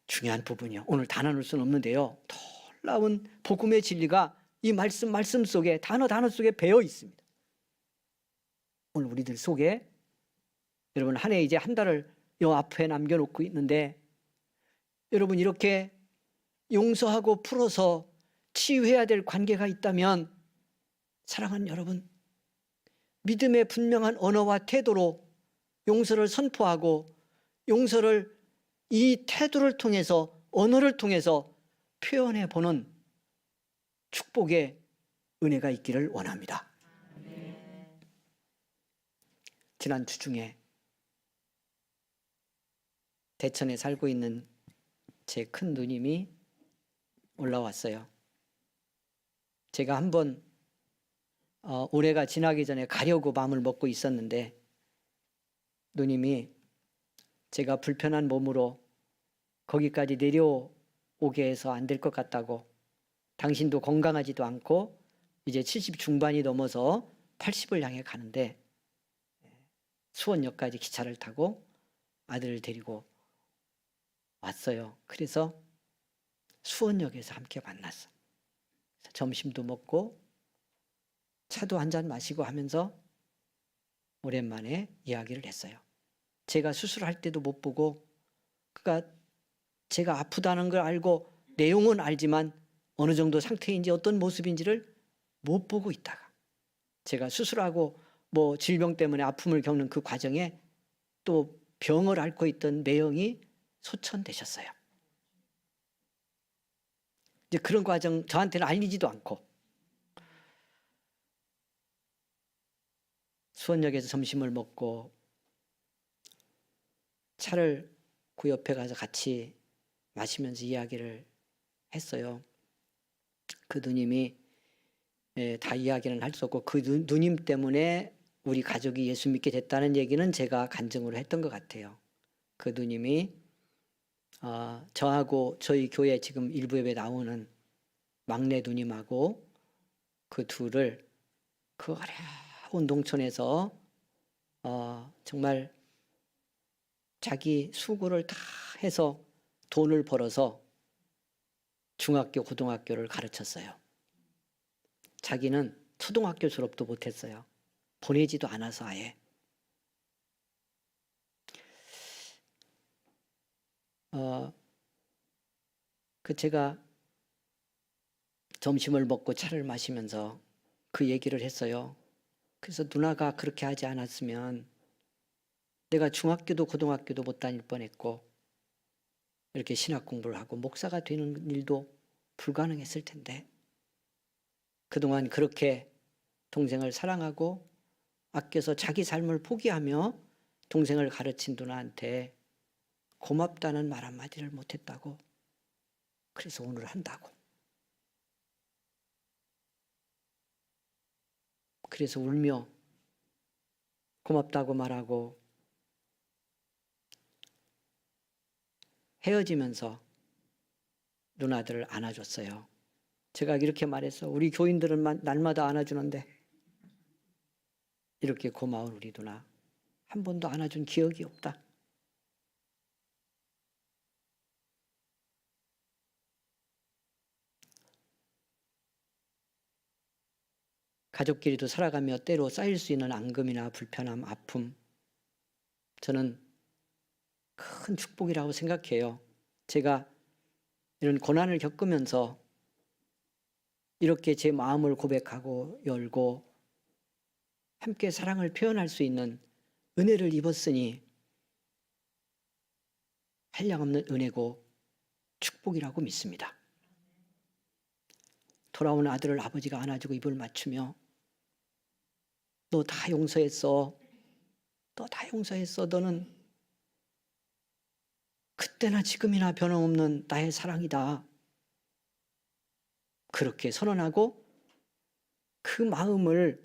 중요한 부분이요. 오늘 다 나눌 수는 없는데요, 놀라운 복음의 진리가 이 말씀 속에, 단어 속에 배어 있습니다. 오늘 우리들 속에, 여러분 한 해 이제 한 달을 요 앞에 남겨놓고 있는데, 여러분 이렇게 용서하고 풀어서 치유해야 될 관계가 있다면, 사랑하는 여러분, 믿음의 분명한 언어와 태도로 용서를 선포하고 용서를 이 태도를 통해서, 언어를 통해서 표현해 보는 축복의 은혜가 있기를 원합니다. 지난 주 중에 대천에 살고 있는 제 큰 누님이 올라왔어요. 제가 한번 올해가 지나기 전에 가려고 마음을 먹고 있었는데, 누님이 제가 불편한 몸으로 거기까지 내려오게 해서 안 될 것 같다고, 당신도 건강하지도 않고 이제 70 중반이 넘어서 80을 향해 가는데 수원역까지 기차를 타고 아들을 데리고 왔어요. 그래서 수원역에서 함께 만났어. 점심도 먹고 차도 한잔 마시고 하면서 오랜만에 이야기를 했어요. 제가 수술할 때도 못 보고, 그러니까 제가 아프다는 걸 알고 내용은 알지만 어느 정도 상태인지 어떤 모습인지를 못 보고 있다가, 제가 수술하고 뭐 질병 때문에 아픔을 겪는 그 과정에 또 병을 앓고 있던 내용이 소천되셨어요. 이제 그런 과정 저한테는 알리지도 않고, 수원역에서 점심을 먹고 차를 그 옆에 가서 같이 마시면서 이야기를 했어요. 그 누님이 다 이야기는 할 수 없고 그 누님 때문에 우리 가족이 예수 믿게 됐다는 얘기는 제가 간증으로 했던 것 같아요. 그 누님이 저하고 저희 교회 지금 일부 예배 나오는 막내 누님하고 그 둘을 그 어려운 농촌에서 정말 자기 수고를 다 해서 돈을 벌어서 중학교, 고등학교를 가르쳤어요. 자기는 초등학교 졸업도 못했어요. 보내지도 않아서 아예. 제가 점심을 먹고 차를 마시면서 그 얘기를 했어요. 그래서 누나가 그렇게 하지 않았으면 내가 중학교도 고등학교도 못 다닐 뻔했고 이렇게 신학 공부를 하고 목사가 되는 일도 불가능했을 텐데 그동안 그렇게 동생을 사랑하고 아껴서 자기 삶을 포기하며 동생을 가르친 누나한테 고맙다는 말 한마디를 못했다고. 그래서 오늘 한다고. 그래서 울며 고맙다고 말하고 헤어지면서 누나들을 안아줬어요. 제가 이렇게 말했어. 우리 교인들은 날마다 안아주는데 이렇게 고마운 우리 누나 한 번도 안아준 기억이 없다. 가족끼리도 살아가며 때로 쌓일 수 있는 앙금이나 불편함, 아픔 저는 큰 축복이라고 생각해요. 제가 이런 고난을 겪으면서 이렇게 제 마음을 고백하고 열고 함께 사랑을 표현할 수 있는 은혜를 입었으니 한량없는 은혜고 축복이라고 믿습니다. 돌아온 아들을 아버지가 안아주고 입을 맞추며 너 다 용서했어. 너 다 용서했어. 너는 그때나 지금이나 변함없는 나의 사랑이다. 그렇게 선언하고 그 마음을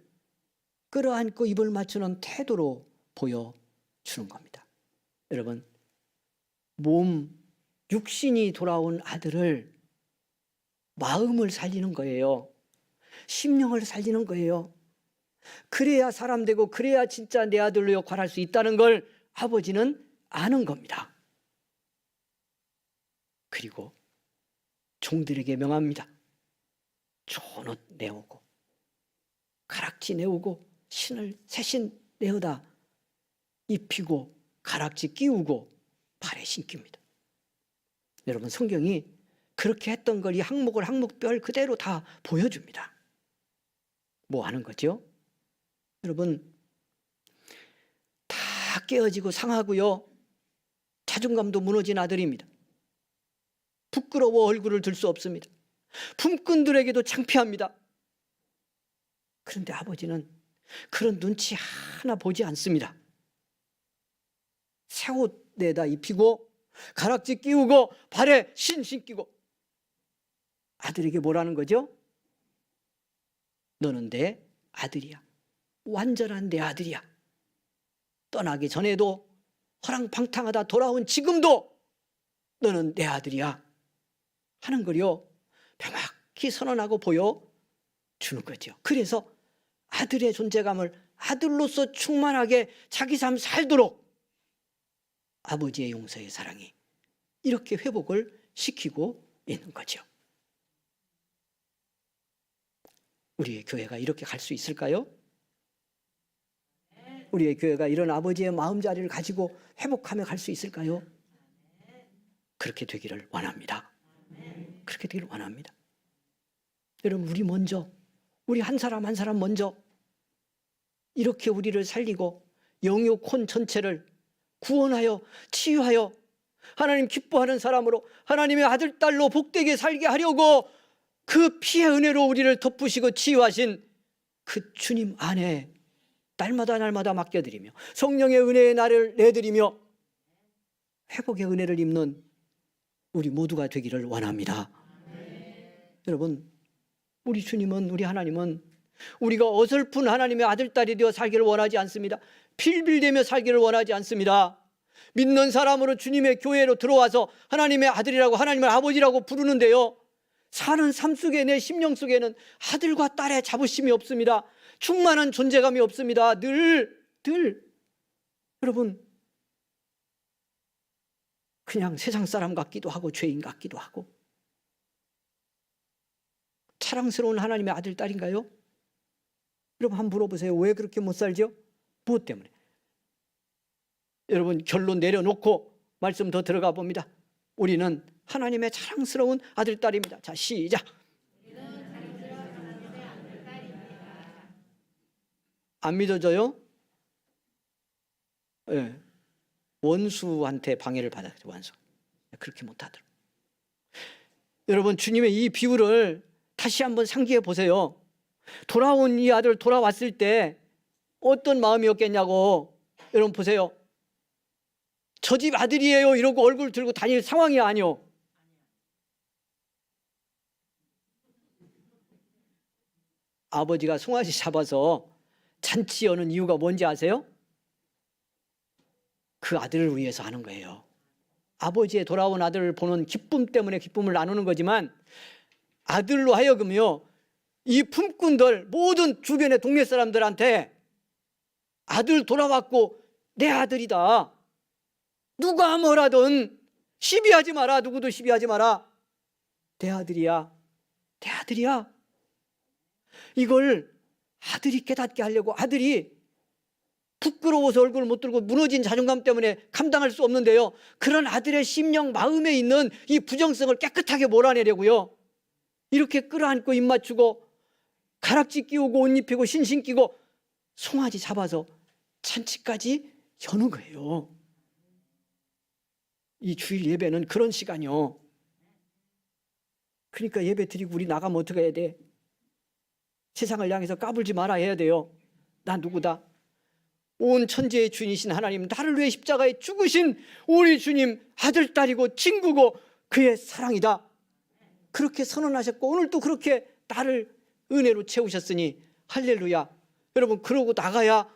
끌어안고 입을 맞추는 태도로 보여주는 겁니다. 여러분, 육신이 돌아온 아들을 마음을 살리는 거예요. 심령을 살리는 거예요. 그래야 사람 되고 그래야 진짜 내 아들로 역할할 수 있다는 걸 아버지는 아는 겁니다. 그리고 종들에게 명합니다. 좋은 옷 내오고 가락지 내오고 새신 내어다 입히고 가락지 끼우고 발에 신깁니다. 여러분, 성경이 그렇게 했던 걸 이 항목별 그대로 다 보여줍니다. 뭐 하는 거죠? 여러분, 다 깨어지고 상하고요. 자존감도 무너진 아들입니다. 부끄러워 얼굴을 들 수 없습니다. 품꾼들에게도 창피합니다. 그런데 아버지는 그런 눈치 하나 보지 않습니다. 새 옷 내다 입히고 가락지 끼우고 발에 신기고 아들에게 뭐라는 거죠? 너는 내 아들이야. 완전한 내 아들이야. 떠나기 전에도 허랑방탕하다 돌아온 지금도 너는 내 아들이야 하는 걸요 명확히 선언하고 보여주는 거죠. 그래서 아들의 존재감을 아들로서 충만하게 자기 삶 살도록 아버지의 용서의 사랑이 이렇게 회복을 시키고 있는 거죠. 우리의 교회가 이렇게 갈 수 있을까요? 우리의 교회가 이런 아버지의 마음자리를 가지고 회복하며 갈 수 있을까요? 그렇게 되기를 원합니다. 그렇게 되기를 원합니다. 여러분, 우리 한 사람 한 사람 먼저 이렇게 우리를 살리고 영육 혼 전체를 구원하여 치유하여 하나님 기뻐하는 사람으로 하나님의 아들 딸로 복되게 살게 하려고 그 피의 은혜로 우리를 덮으시고 치유하신 그 주님 안에 날마다 맡겨드리며 성령의 은혜의 날을 내드리며 회복의 은혜를 입는 우리 모두가 되기를 원합니다. 여러분, 우리 주님은, 우리 하나님은 우리가 어설픈 하나님의 아들, 딸이 되어 살기를 원하지 않습니다. 필빌대며 살기를 원하지 않습니다. 믿는 사람으로 주님의 교회로 들어와서 하나님의 아들이라고, 하나님의 아버지라고 부르는데요, 사는 삶 속에, 내 심령 속에는 아들과 딸의 자부심이 없습니다. 충만한 존재감이 없습니다. 늘 여러분, 그냥 세상 사람 같기도 하고 죄인 같기도 하고. 자랑스러운 하나님의 아들, 딸인가요? 여러분 한번 물어보세요. 왜 그렇게 못 살죠? 무엇 때문에? 여러분, 결론 내려놓고 말씀 더 들어가 봅니다. 우리는 하나님의 자랑스러운 아들, 딸입니다. 자, 시작. 안 믿어져요? 네. 원수한테 방해를 받았어요. 원수. 그렇게 못하더라고요. 여러분, 주님의 이 비유를 다시 한번 상기해 보세요. 돌아온 이 아들, 돌아왔을 때 어떤 마음이었겠냐고. 여러분 보세요. 저 집 아들이에요 이러고 얼굴 들고 다닐 상황이 아니요. 아버지가 송아지 잡아서 잔치 여는 이유가 뭔지 아세요? 그 아들을 위해서 하는 거예요. 아버지의 돌아온 아들을 보는 기쁨 때문에 기쁨을 나누는 거지만, 아들로 하여금요, 이 품꾼들, 모든 주변의 동네 사람들한테 아들 돌아왔고 내 아들이다, 누가 뭐라든 시비하지 마라, 누구도 시비하지 마라, 내 아들이야, 내 아들이야. 이걸 아들이 깨닫게 하려고, 아들이 부끄러워서 얼굴을 못 들고 무너진 자존감 때문에 감당할 수 없는데요, 그런 아들의 심령, 마음에 있는 이 부정성을 깨끗하게 몰아내려고요, 이렇게 끌어안고 입 맞추고 가락지 끼우고 옷 입히고 신신 끼고 송아지 잡아서 잔치까지 여는 거예요. 이 주일 예배는 그런 시간이요. 그러니까 예배 드리고 우리 나가면 어떻게 해야 돼? 세상을 향해서 까불지 마라 해야 돼요. 나 누구다? 온 천지의 주인이신 하나님, 나를 위해 십자가에 죽으신 우리 주님 아들, 딸이고 친구고 그의 사랑이다, 그렇게 선언하셨고 오늘도 그렇게 나를 은혜로 채우셨으니 할렐루야. 여러분, 그러고 나가야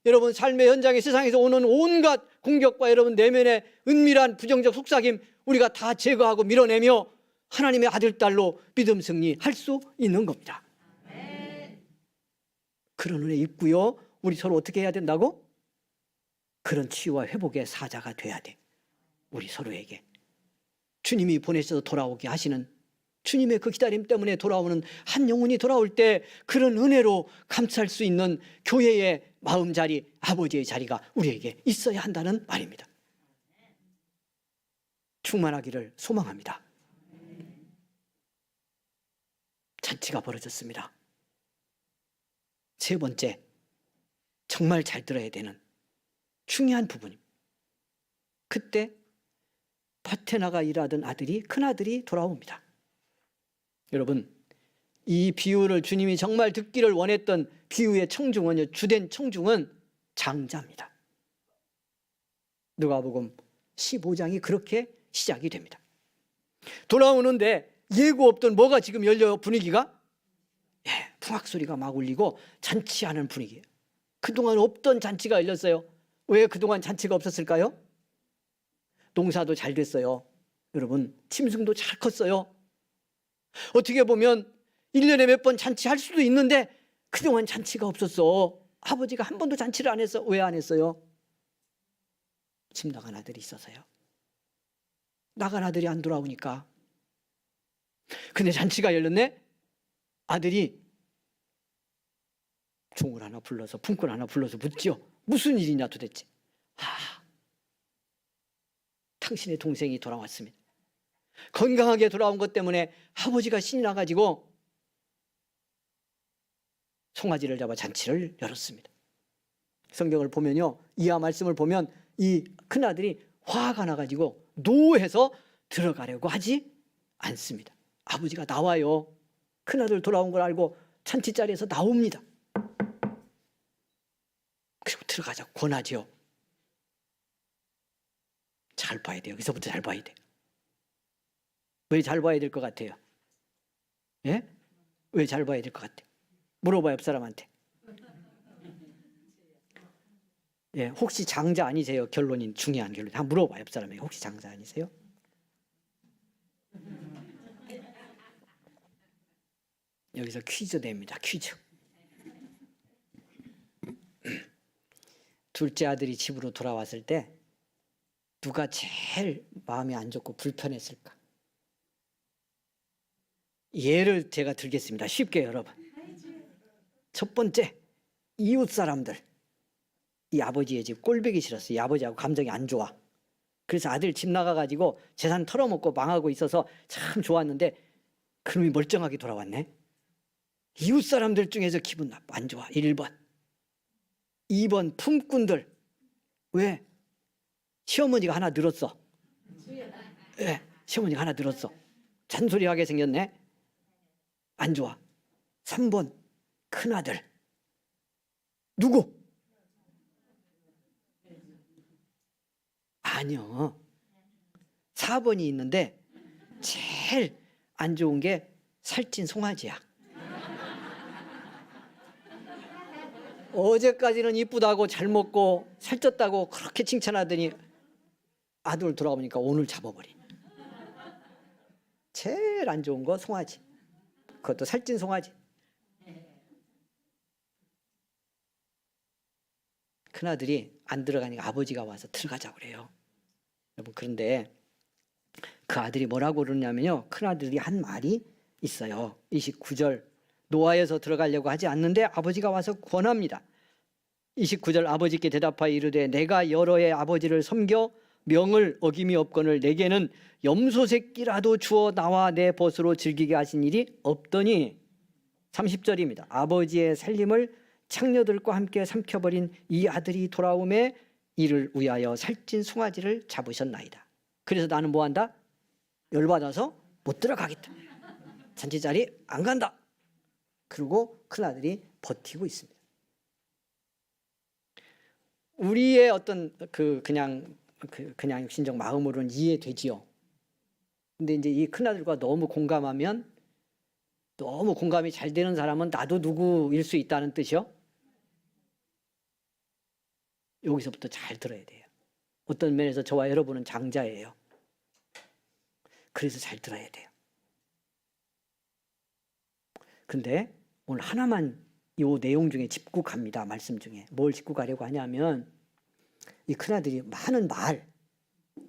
여러분 삶의 현장에, 세상에서 오는 온갖 공격과 여러분 내면의 은밀한 부정적 속삭임 우리가 다 제거하고 밀어내며 하나님의 아들, 딸로 믿음 승리할 수 있는 겁니다. 그런 은혜 입고요, 우리 서로 어떻게 해야 된다고? 그런 치유와 회복의 사자가 돼야 돼. 우리 서로에게 주님이 보내셔서 돌아오게 하시는, 주님의 그 기다림 때문에 돌아오는 한 영혼이 돌아올 때 그런 은혜로 감쌀 수 있는 교회의 마음자리, 아버지의 자리가 우리에게 있어야 한다는 말입니다. 충만하기를 소망합니다. 잔치가 벌어졌습니다. 세 번째, 정말 잘 들어야 되는 중요한 부분입니다. 그때 밭에 나가 일하던 아들이, 큰아들이 돌아옵니다. 여러분, 이 비유를 주님이 정말 듣기를 원했던 비유의 청중은, 주된 청중은 장자입니다. 누가복음 15장이 그렇게 시작이 됩니다. 돌아오는데 예고 없던 뭐가 지금 열려요, 분위기가? 풍악 소리가 막 울리고 잔치하는 분위기예요. 그동안 없던 잔치가 열렸어요. 왜 그동안 잔치가 없었을까요? 농사도 잘 됐어요. 여러분, 짐승도 잘 컸어요. 어떻게 보면 1년에 몇 번 잔치할 수도 있는데 그동안 잔치가 없었어. 아버지가 한 번도 잔치를 안 했어. 왜 안 했어요? 집 나간 아들이 있어서요. 나간 아들이 안 돌아오니까. 근데 잔치가 열렸네? 아들이 종을 하나 불러서, 품꾼 하나 불러서 묻지요. 무슨 일이냐 도대체. 당신의 동생이 돌아왔습니다. 건강하게 돌아온 것 때문에 아버지가 신이 나가지고 송아지를 잡아 잔치를 열었습니다. 성경을 보면요, 이하 말씀을 보면 이 큰아들이 화가 나가지고 노해서 들어가려고 하지 않습니다. 아버지가 나와요. 큰아들 돌아온 걸 알고 잔치자리에서 나옵니다. 그리고 들어가자고 권하죠. 잘 봐야 돼요. 여기서부터 잘 봐야 돼. 왜 잘 봐야 될 것 같아요? 예? 왜 잘 봐야 될 것 같아요? 물어봐요, 옆 사람한테. 예, 혹시 장자 아니세요? 결론이 중요한 결론. 한번 물어봐요, 옆 사람에게. 혹시 장자 아니세요? 여기서 퀴즈 냅니다. 퀴즈. 둘째 아들이 집으로 돌아왔을 때 누가 제일 마음이 안 좋고 불편했을까? 예를 제가 들겠습니다. 쉽게 여러분. 첫 번째, 이웃 사람들. 이 아버지의 집 꼴보기 싫었어요. 이 아버지하고 감정이 안 좋아. 그래서 아들 집 나가가지고 재산 털어먹고 망하고 있어서 참 좋았는데 그놈이 멀쩡하게 돌아왔네. 이웃 사람들 중에서 기분 나빠, 안 좋아. 1번. 2번 품꾼들. 왜? 시어머니가 하나 늘었어. 왜? 시어머니가 하나 늘었어. 잔소리하게 생겼네. 안 좋아. 3번 큰아들. 누구? 아니요. 4번이 있는데 제일 안 좋은 게 살찐 송아지야. 어제까지는 이쁘다고 잘 먹고 살쪘다고 그렇게 칭찬하더니 아들 돌아오니까 오늘 잡아버린. 제일 안 좋은 거 송아지. 그것도 살찐 송아지. 큰아들이 안 들어가니까 아버지가 와서 들어가자고 그래요. 여러분, 그런데 그 아들이 뭐라고 그러냐면요, 큰아들이 한 말이 있어요. 29절, 노아에서 들어가려고 하지 않는데 아버지가 와서 권합니다. 29절, 아버지께 대답하여 이르되 내가 여러 해 아버지를 섬겨 명을 어김이 없거늘 내게는 염소 새끼라도 주어 나와 내 벗으로 즐기게 하신 일이 없더니. 30절입니다. 아버지의 살림을 창녀들과 함께 삼켜버린 이 아들이 돌아오매 이를 위하여 살찐 송아지를 잡으셨나이다. 그래서 나는 뭐한다? 열받아서 못 들어가겠다. 잔치 자리 안 간다. 그리고 큰아들이 버티고 있습니다. 우리의 어떤 그냥 육신적 마음으로는 이해되지요. 근데 이제 이 큰아들과 너무 공감하면, 너무 공감이 잘 되는 사람은 나도 누구일 수 있다는 뜻이요. 여기서부터 잘 들어야 돼요. 어떤 면에서 저와 여러분은 장자예요. 그래서 잘 들어야 돼요. 근데 오늘 하나만 이 내용 중에 짚고 갑니다. 말씀 중에. 뭘 짚고 가려고 하냐면, 이 큰아들이 하는 말,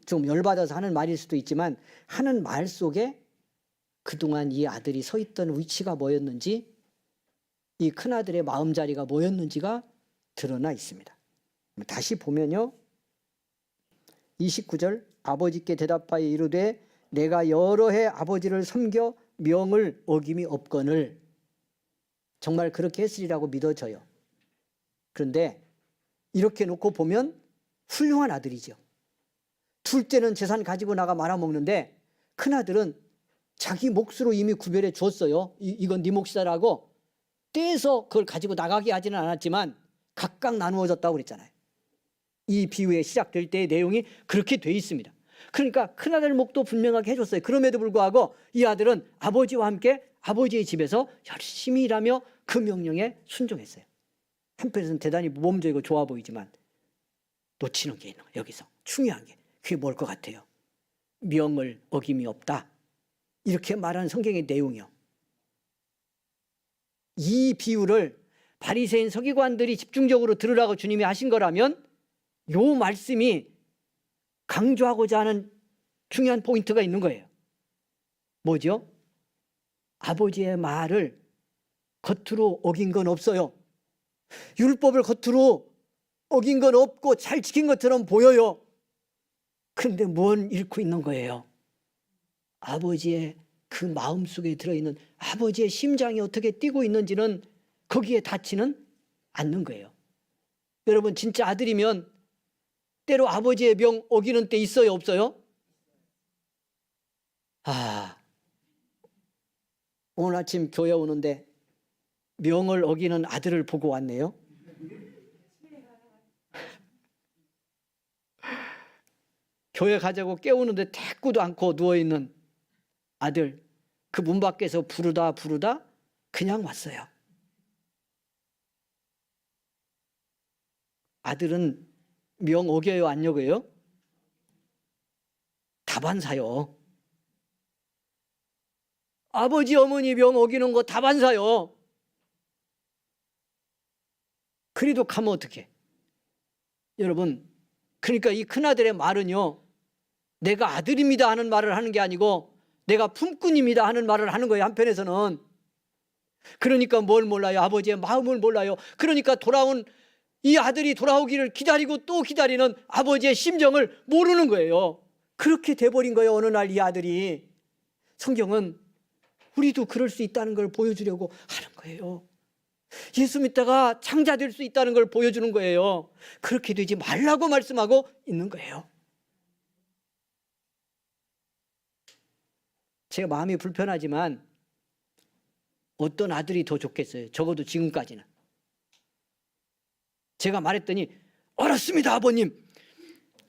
좀 열받아서 하는 말일 수도 있지만 하는 말 속에 그동안 이 아들이 서 있던 위치가 뭐였는지, 이 큰아들의 마음자리가 뭐였는지가 드러나 있습니다. 다시 보면요, 29절, 아버지께 대답하여 이르되 내가 여러 해 아버지를 섬겨 명을 어김이 없거늘. 정말 그렇게 했으리라고 믿어져요. 그런데 이렇게 놓고 보면 훌륭한 아들이죠. 둘째는 재산 가지고 나가 말아먹는데 큰아들은 자기 몫으로 이미 구별해 줬어요. 이건 네 몫이다라고 떼서 그걸 가지고 나가게 하지는 않았지만 각각 나누어졌다고 그랬잖아요. 이 비유에 시작될 때의 내용이 그렇게 돼 있습니다. 그러니까 큰아들 몫도 분명하게 해줬어요. 그럼에도 불구하고 이 아들은 아버지와 함께 아버지의 집에서 열심히 일하며 그 명령에 순종했어요. 한편에서는 대단히 모범적이고 좋아 보이지만 놓치는 게 있는 거예요. 여기서 중요한 게 그게 뭘 것 같아요? 명을 어김이 없다, 이렇게 말하는 성경의 내용이요. 이 비유를 바리새인 서기관들이 집중적으로 들으라고 주님이 하신 거라면 이 말씀이 강조하고자 하는 중요한 포인트가 있는 거예요. 뭐죠? 아버지의 말을 겉으로 어긴 건 없어요. 율법을 겉으로 어긴 건 없고 잘 지킨 것처럼 보여요. 그런데 뭘 잃고 있는 거예요? 아버지의 그 마음속에 들어있는 아버지의 심장이 어떻게 뛰고 있는지는 거기에 닿지는 않는 거예요. 여러분, 진짜 아들이면 때로 아버지의 명 어기는 때 있어요, 없어요? 오늘 아침 교회 오는데 명을 어기는 아들을 보고 왔네요. 교회 가자고 깨우는데 대꾸도 않고 누워있는 아들, 그 문 밖에서 부르다 그냥 왔어요. 아들은 명 어겨요, 안 어겨요? 다반사요. 아버지 어머니 명 어기는 거 다반사요. 그래도 가면 어떡해? 여러분, 그러니까 이 큰아들의 말은요, 내가 아들입니다 하는 말을 하는 게 아니고 내가 품꾼입니다 하는 말을 하는 거예요. 한편에서는. 그러니까 뭘 몰라요? 아버지의 마음을 몰라요. 그러니까 돌아온 이 아들이 돌아오기를 기다리고 또 기다리는 아버지의 심정을 모르는 거예요. 그렇게 돼버린 거예요. 어느 날 이 아들이. 성경은 우리도 그럴 수 있다는 걸 보여주려고 하는 거예요. 예수 믿다가 장자 될 수 있다는 걸 보여주는 거예요. 그렇게 되지 말라고 말씀하고 있는 거예요. 제가 마음이 불편하지만 어떤 아들이 더 좋겠어요? 적어도 지금까지는. 제가 말했더니 알았습니다 아버님.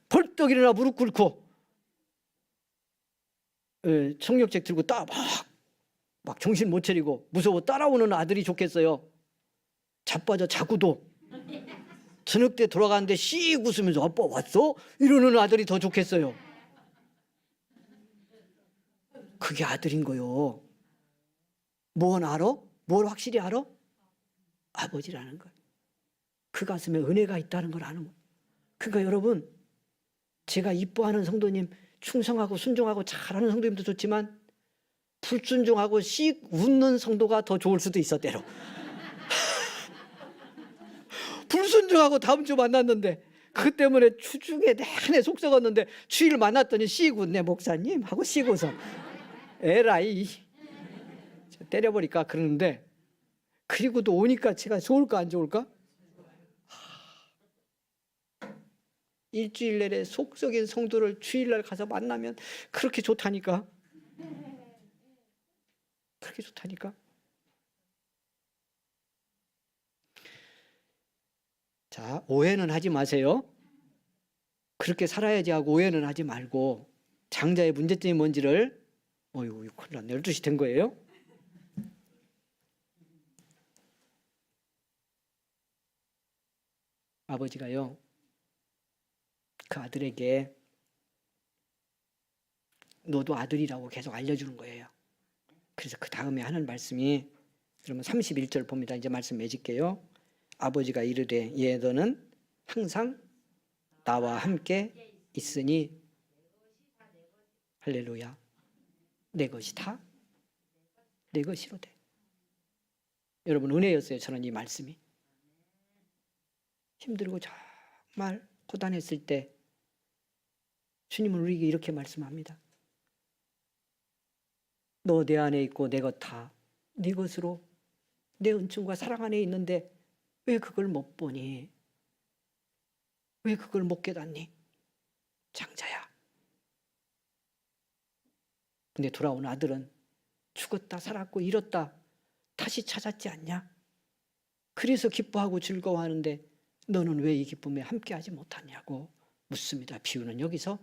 벌떡 일어나 무릎 꿇고 청력책 들고 막 정신 못 차리고 무서워 따라오는 아들이 좋겠어요? 자빠져 자고도 저녁 때 돌아가는데 씩 웃으면서 아빠 왔어? 이러는 아들이 더 좋겠어요? 그게 아들인 거요. 뭘 알아? 뭘 확실히 알아? 아버지라는 걸. 그 가슴에 은혜가 있다는 걸 아는 거예요. 그러니까 여러분, 제가 이뻐하는 성도님, 충성하고 순종하고 잘하는 성도님도 좋지만 불순종하고 씩 웃는 성도가 더 좋을 수도 있어, 때로. 불순종하고 다음 주 만났는데 그 때문에 주중에 내내 속 썩었는데 주일 만났더니 씩 웃네 목사님 하고 씩 웃어. 에라이 때려버릴까 그러는데, 그리고도 오니까 제가 좋을까 안 좋을까? 일주일 내내 속 썩인 성도를 주일날 가서 만나면 그렇게 좋다니까. 그렇게 좋다니까. 자, 오해는 하지 마세요. 그렇게 살아야지 하고 오해는 하지 말고, 장자의 문제점이 뭔지를, 어이구 큰일 났네, 12시 된 거예요? 아버지가요, 그 아들에게 너도 아들이라고 계속 알려주는 거예요. 그래서 그 다음에 하는 말씀이, 그러면 31절 봅니다. 이제 말씀 맺을게요. 아버지가 이르되 얘 너는 항상 나와 함께 있으니, 할렐루야, 내 것이 다 내 것이로 돼. 여러분, 은혜였어요. 저는 이 말씀이 힘들고 정말 고단했을 때 주님은 우리에게 이렇게 말씀합니다. 너 내 안에 있고 내 것 다 네 것으로, 내 은총과 사랑 안에 있는데 왜 그걸 못 보니? 왜 그걸 못 깨닫니? 장자야. 근데 돌아온 아들은 죽었다 살았고 잃었다 다시 찾았지 않냐? 그래서 기뻐하고 즐거워하는데 너는 왜 이 기쁨에 함께하지 못하냐고 묻습니다. 비유는 여기서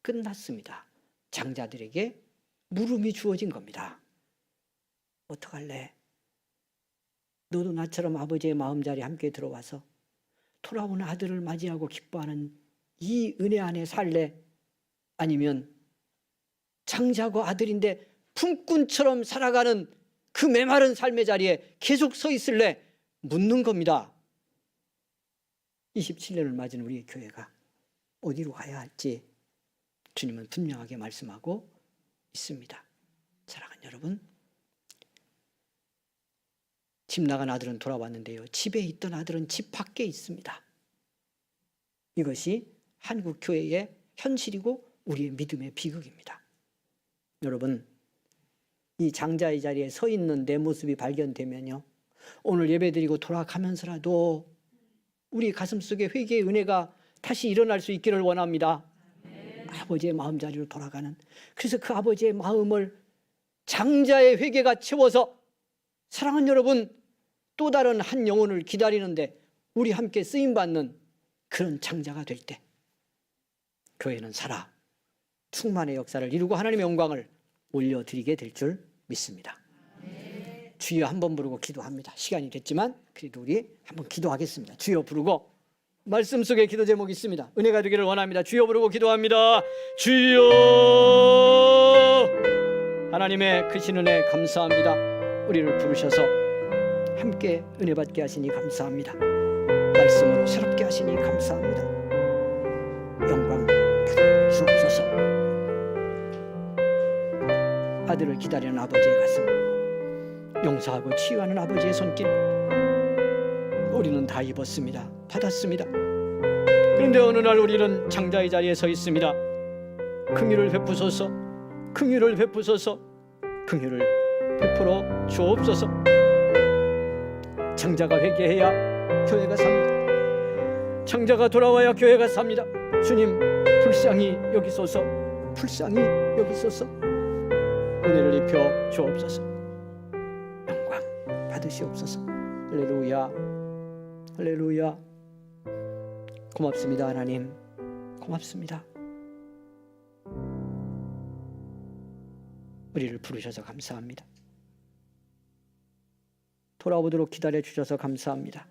끝났습니다. 장자들에게 물음이 주어진 겁니다. 어떡할래? 너도 나처럼 아버지의 마음자리에 함께 들어와서 돌아온 아들을 맞이하고 기뻐하는 이 은혜 안에 살래? 아니면 장자고 아들인데 품꾼처럼 살아가는 그 메마른 삶의 자리에 계속 서 있을래? 묻는 겁니다. 27년을 맞은 우리 교회가 어디로 가야 할지 주님은 분명하게 말씀하고 있습니다. 사랑하는 여러분, 집 나간 아들은 돌아왔는데요, 집에 있던 아들은 집 밖에 있습니다. 이것이 한국 교회의 현실이고 우리의 믿음의 비극입니다. 여러분, 이 장자의 자리에 서 있는 내 모습이 발견되면요, 오늘 예배드리고 돌아가면서라도 우리 가슴속에 회개의 은혜가 다시 일어날 수 있기를 원합니다. 아버지의 마음자리로 돌아가는, 그래서 그 아버지의 마음을 장자의 회개가 채워서, 사랑하는 여러분, 또 다른 한 영혼을 기다리는데 우리 함께 쓰임받는 그런 장자가 될 때 교회는 살아 충만의 역사를 이루고 하나님의 영광을 올려드리게 될 줄 믿습니다. 주여 한번 부르고 기도합니다. 시간이 됐지만 그래도 우리 한번 기도하겠습니다. 주여 부르고 말씀 속에 기도 제목이 있습니다. 은혜가 되기를 원합니다. 주여 부르고 기도합니다. 주여. 하나님의 크신 은혜 감사합니다. 우리를 부르셔서 함께 은혜 받게 하시니 감사합니다. 말씀으로 새롭게 하시니 감사합니다. 영광 주옵소서. 아들을 기다리는 아버지의 가슴, 용서하고 치유하는 아버지의 손길, 우리는 다 입었습니다. 받았습니다. 그런데 어느 날 우리는 장자의 자리에 서 있습니다. 긍휼을 베푸소서, 긍휼을 베푸소서, 긍휼을 베풀어 주옵소서. 장자가 회개해야 교회가 삽니다. 장자가 돌아와야 교회가 삽니다. 주님 불쌍히 여기소서, 불쌍히 여기소서. 은혜를 입혀 주옵소서. 영광 받으시옵소서. 할렐루야, 할렐루야. 고맙습니다. 하나님 고맙습니다. 우리를 부르셔서 감사합니다. 돌아오도록 기다려 주셔서 감사합니다.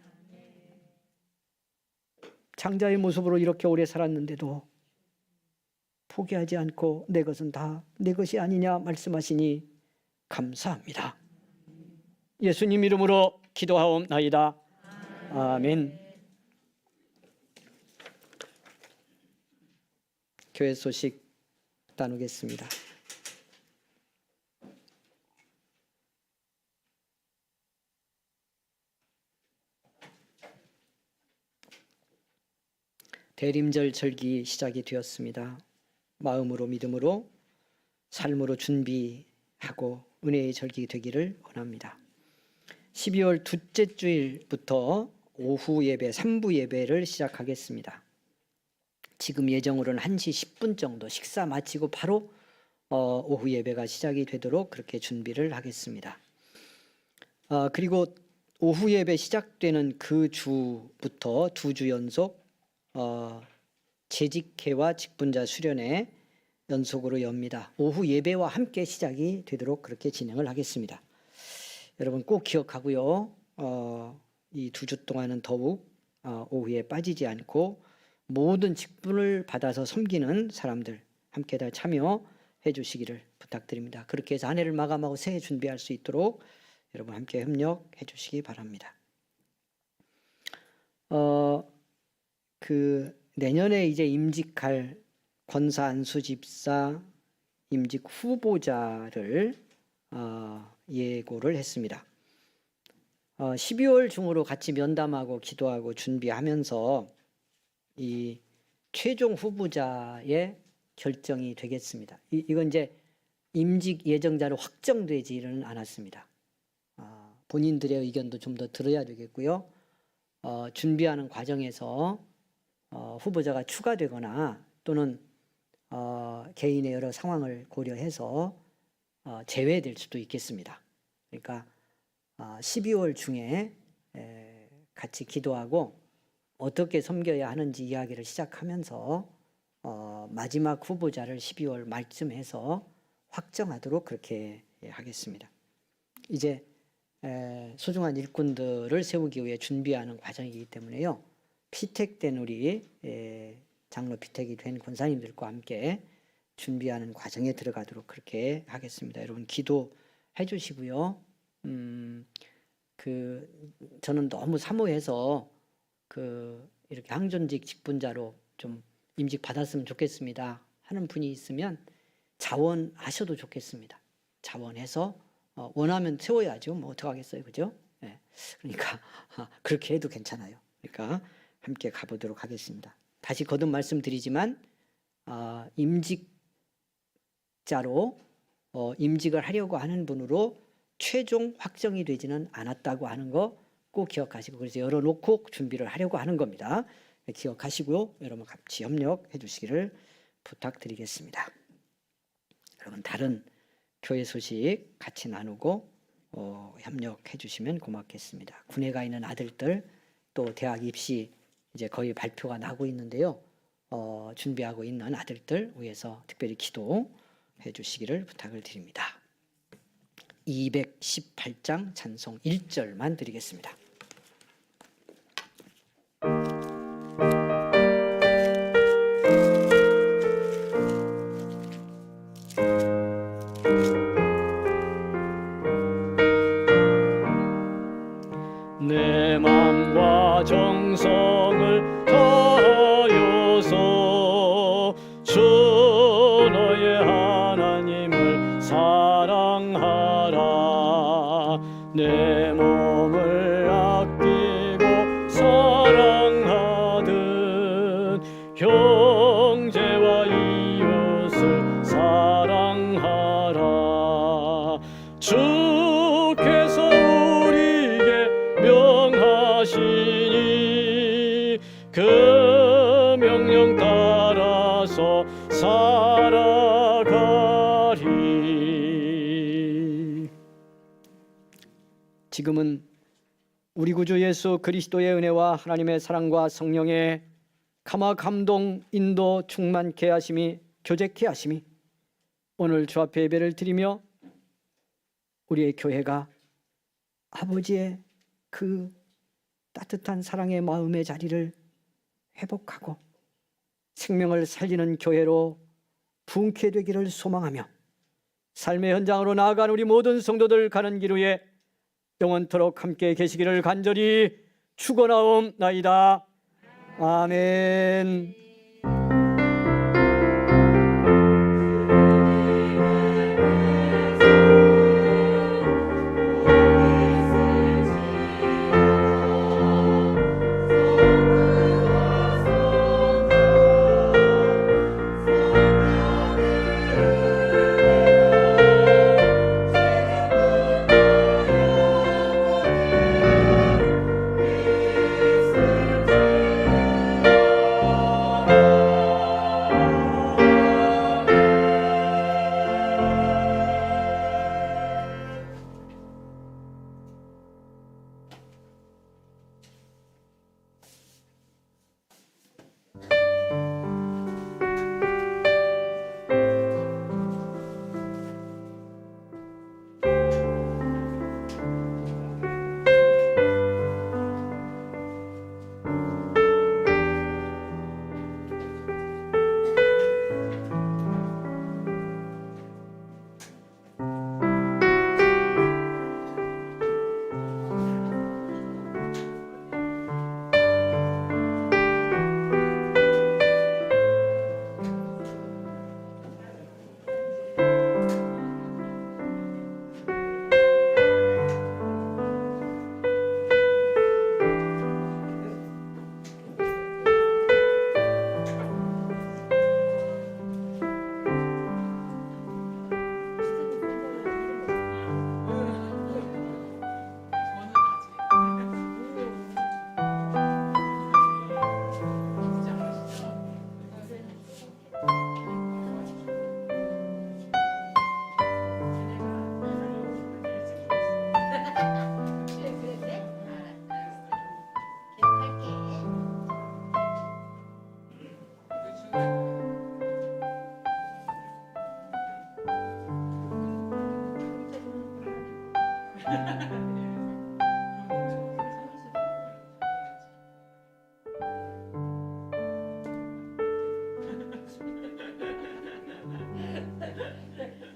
장자의 모습으로 이렇게 오래 살았는데도 포기하지 않고 내 것은 다 내 것이 아니냐 말씀하시니 감사합니다. 예수님 이름으로 기도하옵나이다. 아멘. 교회 소식 나누겠습니다. 대림절 절기 시작이 되었습니다. 마음으로 믿음으로 삶으로 준비하고 은혜의 절기 되기를 원합니다. 12월 둘째 주일부터 오후 예배 3부 예배를 시작하겠습니다. 지금 예정으로는 1시 10분 정도 식사 마치고 바로 오후 예배가 시작이 되도록 그렇게 준비를 하겠습니다. 그리고 오후 예배 시작되는 그 주부터 2주 연속 재직회와 직분자 수련회 연속으로 엽니다. 오후 예배와 함께 시작이 되도록 그렇게 진행을 하겠습니다. 여러분 꼭 기억하고요. 이 2주 동안은 더욱 오후에 빠지지 않고 모든 직분을 받아서 섬기는 사람들 함께 다 참여해 주시기를 부탁드립니다. 그렇게 해서 한 해를 마감하고 새해 준비할 수 있도록 여러분 함께 협력해 주시기 바랍니다. 내년에 이제 임직할 권사 안수 집사 임직 후보자를 예고를 했습니다. 12월 중으로 같이 면담하고 기도하고 준비하면서 이 최종 후보자의 결정이 되겠습니다. 이건 이제 임직 예정자로 확정되지는 않았습니다. 본인들의 의견도 좀 더 들어야 되겠고요. 준비하는 과정에서 후보자가 추가되거나 또는 개인의 여러 상황을 고려해서 제외될 수도 있겠습니다. 그러니까 12월 중에 같이 기도하고 어떻게 섬겨야 하는지 이야기를 시작하면서 마지막 후보자를 12월 말쯤 해서 확정하도록 그렇게 하겠습니다. 이제 소중한 일꾼들을 세우기 위해 준비하는 과정이기 때문에요. 피택된 우리 장로 피택이 된 권사님들과 함께 준비하는 과정에 들어가도록 그렇게 하겠습니다. 여러분 기도해 주시고요. 저는 너무 사모해서 이렇게 항존직 직분자로 좀 임직 받았으면 좋겠습니다 하는 분이 있으면 자원하셔도 좋겠습니다. 자원해서 원하면 세워야죠. 뭐 어떡하겠어요, 그죠? 네. 그러니까 그렇게 해도 괜찮아요. 그러니까 함께 가보도록 하겠습니다. 다시 거듭 말씀드리지만 임직자로 임직을 하려고 하는 분으로 최종 확정이 되지는 않았다고 하는 거 꼭 기억하시고 그래서 열어놓고 준비를 하려고 하는 겁니다. 기억하시고요. 여러분 같이 협력해 주시기를 부탁드리겠습니다. 여러분 다른 교회 소식 같이 나누고 협력해 주시면 고맙겠습니다. 군에 가 있는 아들들 또 대학 입시 이제 거의 발표가 나고 있는데요. 준비하고 있는 아들들 위해서 특별히 기도해 주시기를 부탁을 드립니다. 218장 찬송 1절만 드리겠습니다. 내 맘과 정성을 다하여서 주 너의 하나님을 사랑하라. 내 몸을 아끼고 사랑하듯 형제와 이웃을 사랑하라. 주께서 우리에게 명하시니 그 명령 따라서 살아가리. 지금은 우리 구주 예수 그리스도의 은혜와 하나님의 사랑과 성령의 감화 감동 인도 충만케 하심이 교제케 하심이 오늘 주 앞에 예배를 드리며 우리의 교회가 아버지의 그 따뜻한 사랑의 마음의 자리를 회복하고 생명을 살리는 교회로 부흥케 되기를 소망하며 삶의 현장으로 나아간 우리 모든 성도들 가는 길 위에 영원토록 함께 계시기를 간절히 축원하옵나이다. 아멘.